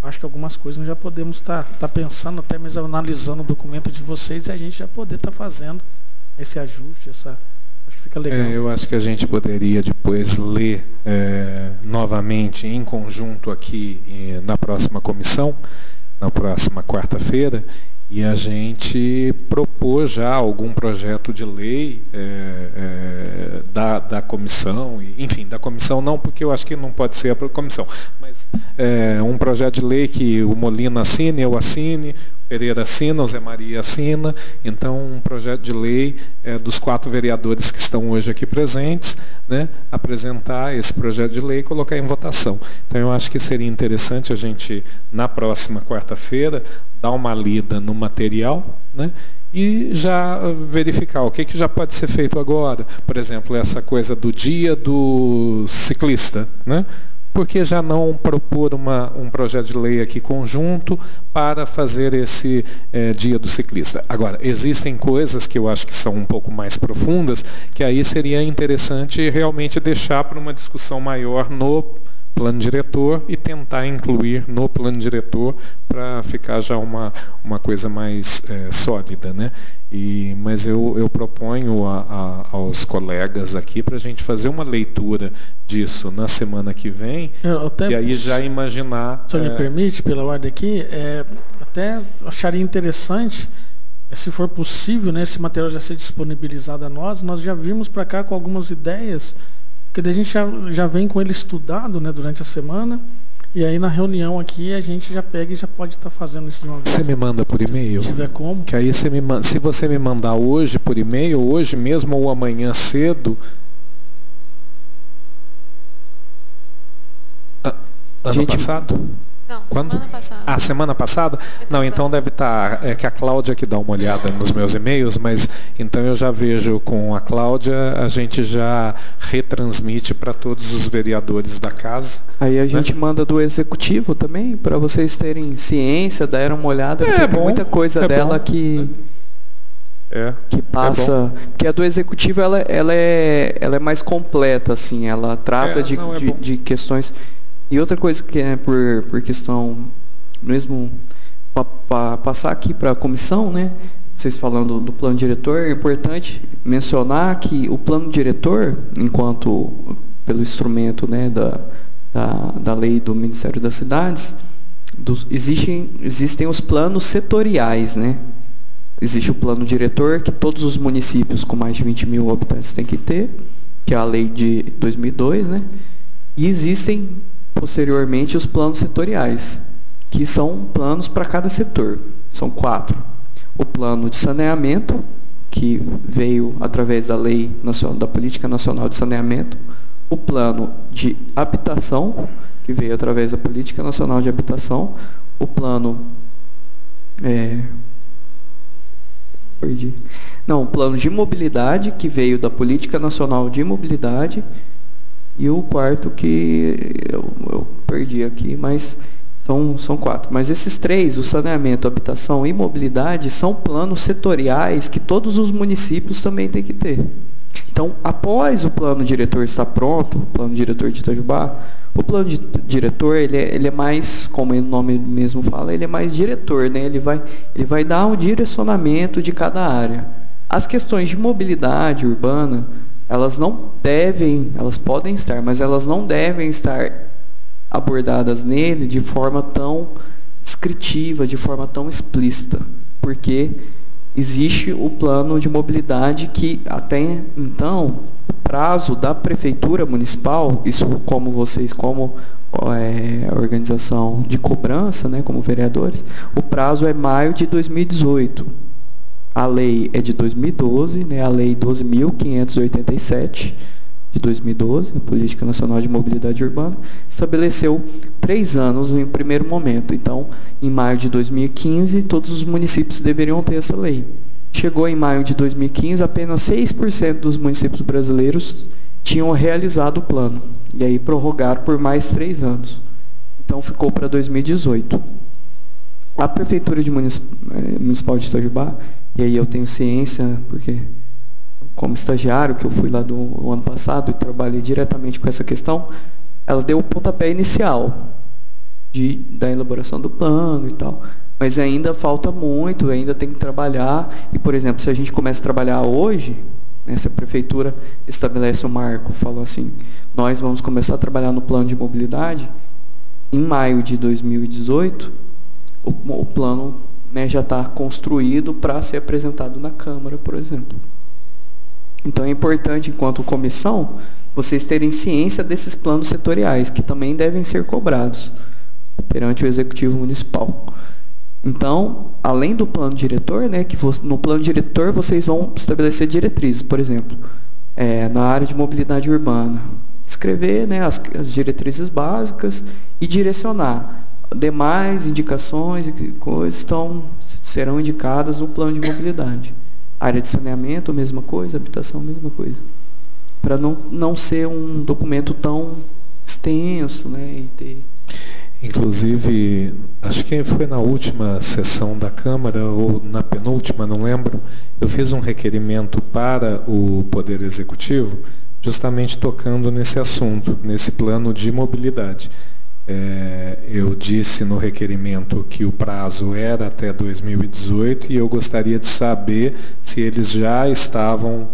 Acho que algumas coisas nós já podemos estar pensando, até mesmo analisando o documento de vocês e a gente já poder estar fazendo esse ajuste, acho que fica legal. Eu acho que a gente poderia depois ler novamente em conjunto aqui na próxima comissão, na próxima quarta-feira, e a gente propor já algum projeto de lei da comissão, enfim, da comissão não, porque eu acho que não pode ser a comissão, mas um projeto de lei que o Molina assine, eu assine, Pereira assina, o Zé Maria assina, então um projeto de lei dos 4 vereadores que estão hoje aqui presentes, né, apresentar esse projeto de lei e colocar em votação. Então eu acho que seria interessante a gente, na próxima quarta-feira, dar uma lida no material, né, e já verificar o que já pode ser feito agora. Por exemplo, essa coisa do dia do ciclista, né? Por que já não propor um projeto de lei aqui conjunto para fazer esse dia do ciclista? Agora, existem coisas que eu acho que são um pouco mais profundas, que aí seria interessante realmente deixar para uma discussão maior no plano diretor e tentar incluir no plano diretor para ficar já uma coisa mais sólida, né? Mas eu proponho aos colegas aqui para a gente fazer uma leitura disso na semana que vem e aí já imaginar... Se me permite, pela ordem aqui, até acharia interessante se for possível, né, esse material já ser disponibilizado a nós já vimos para cá com algumas ideias, porque daí a gente já vem com ele estudado, né, durante a semana, e aí na reunião aqui a gente já pega e já pode estar fazendo isso de uma vez. Você me manda por e-mail? Se tiver como. Que aí se você me mandar hoje por e-mail, hoje mesmo ou amanhã cedo. Ano passado? Não, quando? semana passada. Ah, semana passada? Não, então deve estar... É que a Cláudia que dá uma olhada nos meus e-mails, mas então eu já vejo com a Cláudia, a gente já retransmite para todos os vereadores da casa. Aí a gente manda do executivo também, para vocês terem ciência, darem uma olhada, porque tem muita coisa dela que passa... Porque a do executivo, ela é mais completa, assim, ela trata de questões... E outra coisa que é por questão mesmo para passar aqui para a comissão, né? Vocês falando do plano diretor, é importante mencionar que o plano diretor, enquanto pelo instrumento, né, da lei do Ministério das Cidades, existem os planos setoriais, né? Existe o plano diretor que todos os municípios com mais de 20 mil habitantes têm que ter, que é a lei de 2002, né? E existem posteriormente os planos setoriais, que são planos para cada setor. São 4. O plano de saneamento, que veio através da Lei Nacional, da Política Nacional de Saneamento. O plano de habitação, que veio através da Política Nacional de Habitação. O plano... o plano de mobilidade, que veio da Política Nacional de Mobilidade. E o quarto que eu perdi aqui, mas são 4. Mas esses 3, o saneamento, habitação e mobilidade, são planos setoriais que todos os municípios também têm que ter. Então, após o plano diretor estar pronto, o plano diretor de Itajubá, o plano diretor, ele é mais, como o nome mesmo fala, ele é mais diretor, né? Ele vai dar um direcionamento de cada área. As questões de mobilidade urbana, elas podem estar, mas elas não devem estar abordadas nele de forma tão descritiva, de forma tão explícita, porque existe o plano de mobilidade que até então, o prazo da prefeitura municipal, isso como vocês, como organização de cobrança, né, como vereadores, o prazo é maio de 2018. A lei é de 2012, né, a Lei 12.587 de 2012, a Política Nacional de Mobilidade Urbana, estabeleceu 3 anos em primeiro momento. Então, em maio de 2015, todos os municípios deveriam ter essa lei. Chegou em maio de 2015, apenas 6% dos municípios brasileiros tinham realizado o plano. E aí prorrogaram por mais 3 anos. Então, ficou para 2018. A Prefeitura Municipal de Itajubá, e aí eu tenho ciência, porque como estagiário, que eu fui lá do ano passado e trabalhei diretamente com essa questão, ela deu o pontapé inicial da elaboração do plano e tal. Mas ainda falta muito, ainda tem que trabalhar. E, por exemplo, se a gente começa a trabalhar hoje, né, se a Prefeitura estabelece um marco, falou assim, nós vamos começar a trabalhar no plano de mobilidade, em maio de 2018, o plano, né, já está construído para ser apresentado na Câmara, por exemplo. Então é importante, enquanto comissão, vocês terem ciência desses planos setoriais, que também devem ser cobrados perante o Executivo Municipal. Então, além do plano diretor, né, que no plano diretor vocês vão estabelecer diretrizes, por exemplo, na área de mobilidade urbana. Escrever, né, as diretrizes básicas e direcionar. Demais indicações e coisas serão indicadas no plano de mobilidade. Área de saneamento, mesma coisa, habitação, mesma coisa. Para não ser um documento tão extenso, né, e ter... Inclusive, acho que foi na última sessão da Câmara, ou na penúltima, não lembro, eu fiz um requerimento para o Poder Executivo, justamente tocando nesse assunto, nesse plano de mobilidade. Eu disse no requerimento que o prazo era até 2018 e eu gostaria de saber se eles já estavam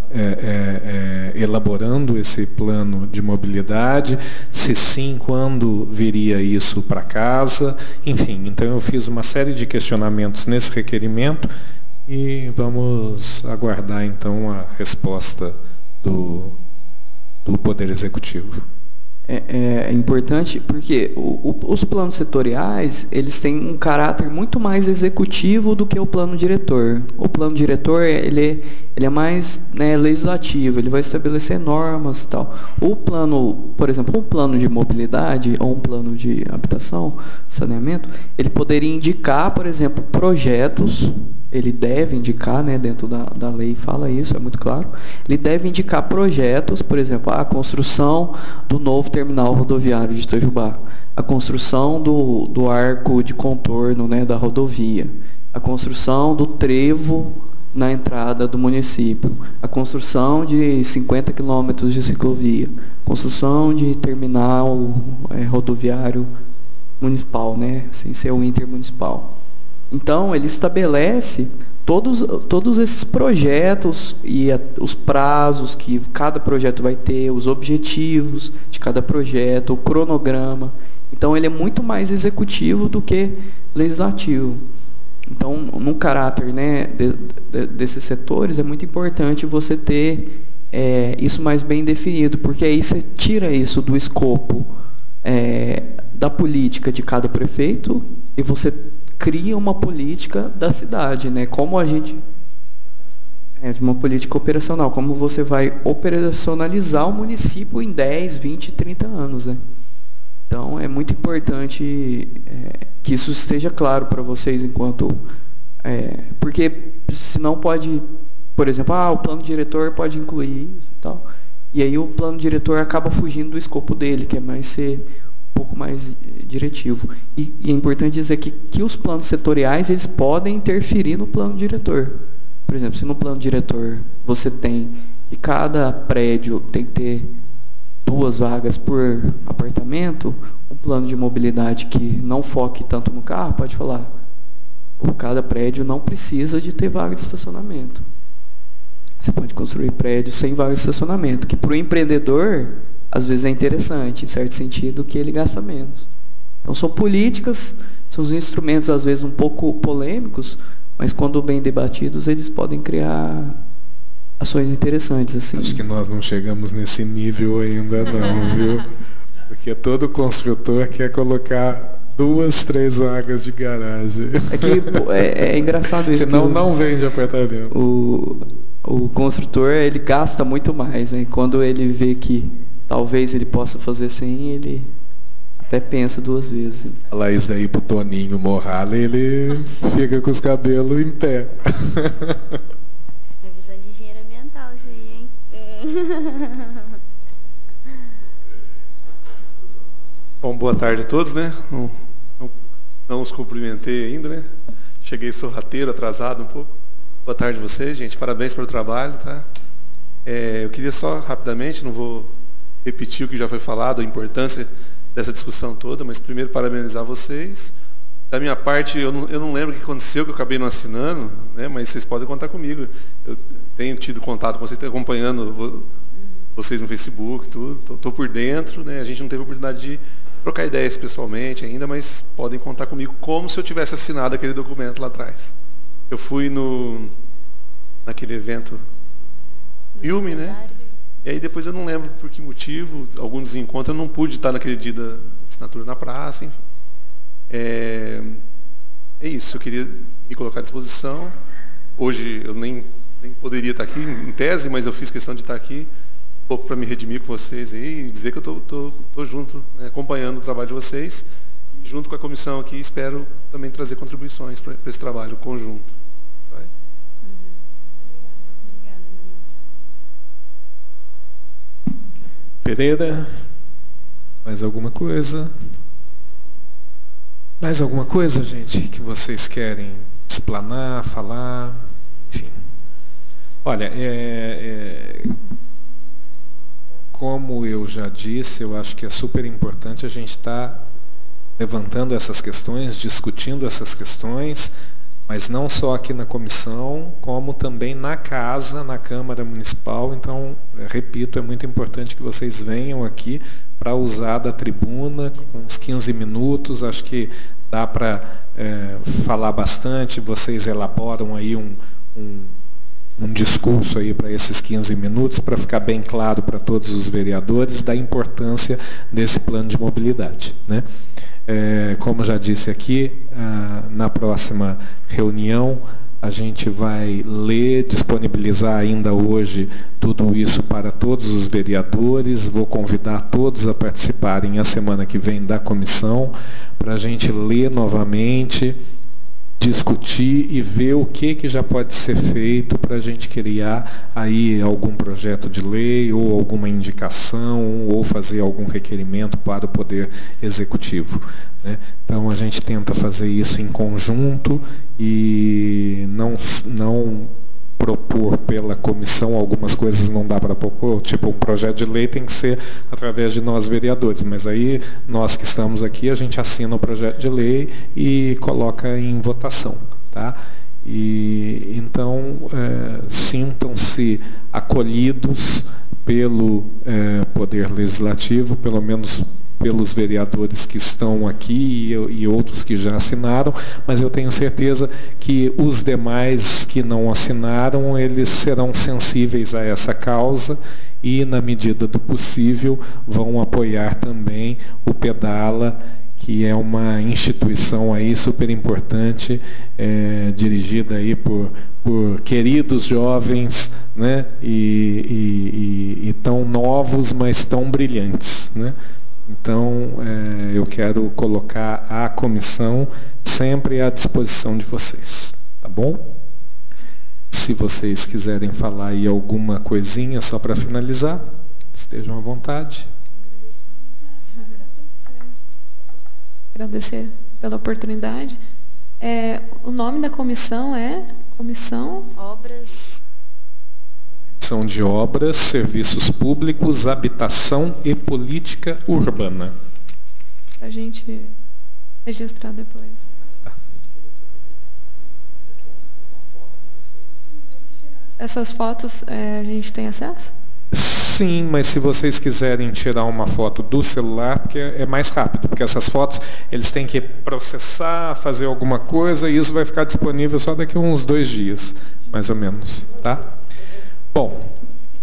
elaborando esse plano de mobilidade, se sim, quando viria isso para casa, enfim. Então eu fiz uma série de questionamentos nesse requerimento E vamos aguardar então a resposta do Poder Executivo. É importante porque os planos setoriais, eles têm um caráter muito mais executivo do que o plano diretor. O plano diretor, ele é mais, né, legislativo, ele vai estabelecer normas e tal. O plano, por exemplo, um plano de mobilidade ou um plano de habitação, saneamento, ele poderia indicar, por exemplo, projetos. Ele deve indicar, né, dentro da lei fala isso, é muito claro. Ele deve indicar projetos, por exemplo, a construção do novo terminal rodoviário de Itajubá, a construção do arco de contorno, né, da rodovia, a construção do trevo na entrada do município, a construção de 50 quilômetros de ciclovia, construção de terminal rodoviário municipal, né, sem ser o intermunicipal. Então, ele estabelece todos esses projetos e os prazos que cada projeto vai ter, os objetivos de cada projeto, o cronograma. Então, ele é muito mais executivo do que legislativo. Então, no caráter, né, desses setores, é muito importante você ter isso mais bem definido, porque aí você tira isso do escopo da política de cada prefeito e você cria uma política da cidade, né? Como a gente de uma política operacional, como você vai operacionalizar o município em 10, 20, 30 anos, né? Então é muito importante que isso esteja claro para vocês enquanto porque senão pode, por exemplo, o plano diretor pode incluir isso e tal, e aí o plano diretor acaba fugindo do escopo dele, que é mais ser um pouco mais diretivo. E é importante dizer que os planos setoriais, eles podem interferir no plano diretor. Por exemplo, se no plano diretor você tem que cada prédio tem que ter 2 vagas por apartamento, um plano de mobilidade que não foque tanto no carro pode falar, cada prédio não precisa de ter vaga de estacionamento. Você pode construir prédios sem vaga de estacionamento, que para o empreendedor às vezes é interessante, em certo sentido, que ele gasta menos. Então são políticas, são os instrumentos às vezes um pouco polêmicos, mas quando bem debatidos eles podem criar ações interessantes. Assim. Acho que nós não chegamos nesse nível ainda não, viu? Porque todo construtor quer colocar 2, 3 vagas de garagem. É engraçado isso. Senão não vende apartamento. O construtor, ele gasta muito mais, né? Quando ele vê que talvez ele possa fazer sem, ele até pensa 2 vezes. Falar isso daí pro Toninho Morrale, ele fica com os cabelos em pé. É visão de engenheiro ambiental isso aí, hein? Bom, boa tarde a todos, né? Não os cumprimentei ainda, né? Cheguei sorrateiro, atrasado um pouco. Boa tarde a vocês, gente. Parabéns pelo trabalho, tá? Eu queria só, rapidamente, não vou repetir o que já foi falado, a importância dessa discussão toda, mas primeiro parabenizar vocês. Da minha parte, eu não lembro o que aconteceu, que eu acabei não assinando, né? Mas vocês podem contar comigo. Eu tenho tido contato com vocês, estou acompanhando vocês no Facebook, tudo. Estou por dentro, né? A gente não teve a oportunidade de trocar ideias pessoalmente ainda, mas podem contar comigo como se eu tivesse assinado aquele documento lá atrás. Eu fui naquele evento filme, né? E aí depois eu não lembro por que motivo, algum desencontro, eu não pude estar naquele dia da assinatura na praça, enfim. É isso, eu queria me colocar à disposição. Hoje eu nem poderia estar aqui, em tese, mas eu fiz questão de estar aqui, um pouco para me redimir com vocês aí, e dizer que eu estou junto, né, acompanhando o trabalho de vocês, e junto com a comissão aqui, espero também trazer contribuições para esse trabalho conjunto. Vai? Obrigada, Maria. Pereira, mais alguma coisa? Mais alguma coisa, gente, que vocês querem explanar, falar? Enfim. Olha, como eu já disse, eu acho que é super importante a gente estar levantando essas questões, discutindo essas questões, mas não só aqui na comissão, como também na casa, na Câmara Municipal. Então, repito, é muito importante que vocês venham aqui para usar da tribuna, com uns 15 minutos. Acho que dá para falar bastante, vocês elaboram aí um discurso aí para esses 15 minutos, para ficar bem claro para todos os vereadores da importância desse plano de mobilidade, né? Como já disse aqui, na próxima reunião a gente vai ler, disponibilizar ainda hoje tudo isso para todos os vereadores. Vou convidar todos a participarem a semana que vem da comissão, para a gente ler novamente, discutir e ver o que já pode ser feito para a gente criar aí algum projeto de lei ou alguma indicação ou fazer algum requerimento para o Poder Executivo, né? Então a gente tenta fazer isso em conjunto e não propor pela comissão, algumas coisas não dá para propor, tipo um projeto de lei tem que ser através de nós vereadores, mas aí nós que estamos aqui, a gente assina o projeto de lei e coloca em votação, tá? E então sintam-se acolhidos pelo Poder Legislativo, pelo menos pelos vereadores que estão aqui e outros que já assinaram, mas eu tenho certeza que os demais que não assinaram, eles serão sensíveis a essa causa e, na medida do possível, vão apoiar também o Pedala, que é uma instituição aí super importante, dirigida aí por queridos jovens, né, e tão novos, mas tão brilhantes, né? Então, eu quero colocar a comissão sempre à disposição de vocês, tá bom? Se vocês quiserem falar aí alguma coisinha só para finalizar, estejam à vontade. Agradecer pela oportunidade. O nome da comissão é Comissão de Obras, Serviços Públicos, Habitação e Política Urbana. Para a gente registrar depois. Tá. Essas fotos a gente tem acesso? Sim, mas se vocês quiserem tirar uma foto do celular, porque é mais rápido, porque essas fotos eles têm que processar, fazer alguma coisa, e isso vai ficar disponível só daqui a uns 2 dias, mais ou menos, tá? Bom,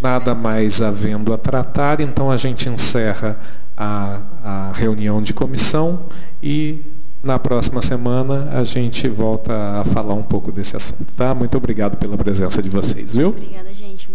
nada mais havendo a tratar, então a gente encerra a reunião de comissão e na próxima semana a gente volta a falar um pouco desse assunto, tá? Muito obrigado pela presença de vocês, viu? Obrigada, gente.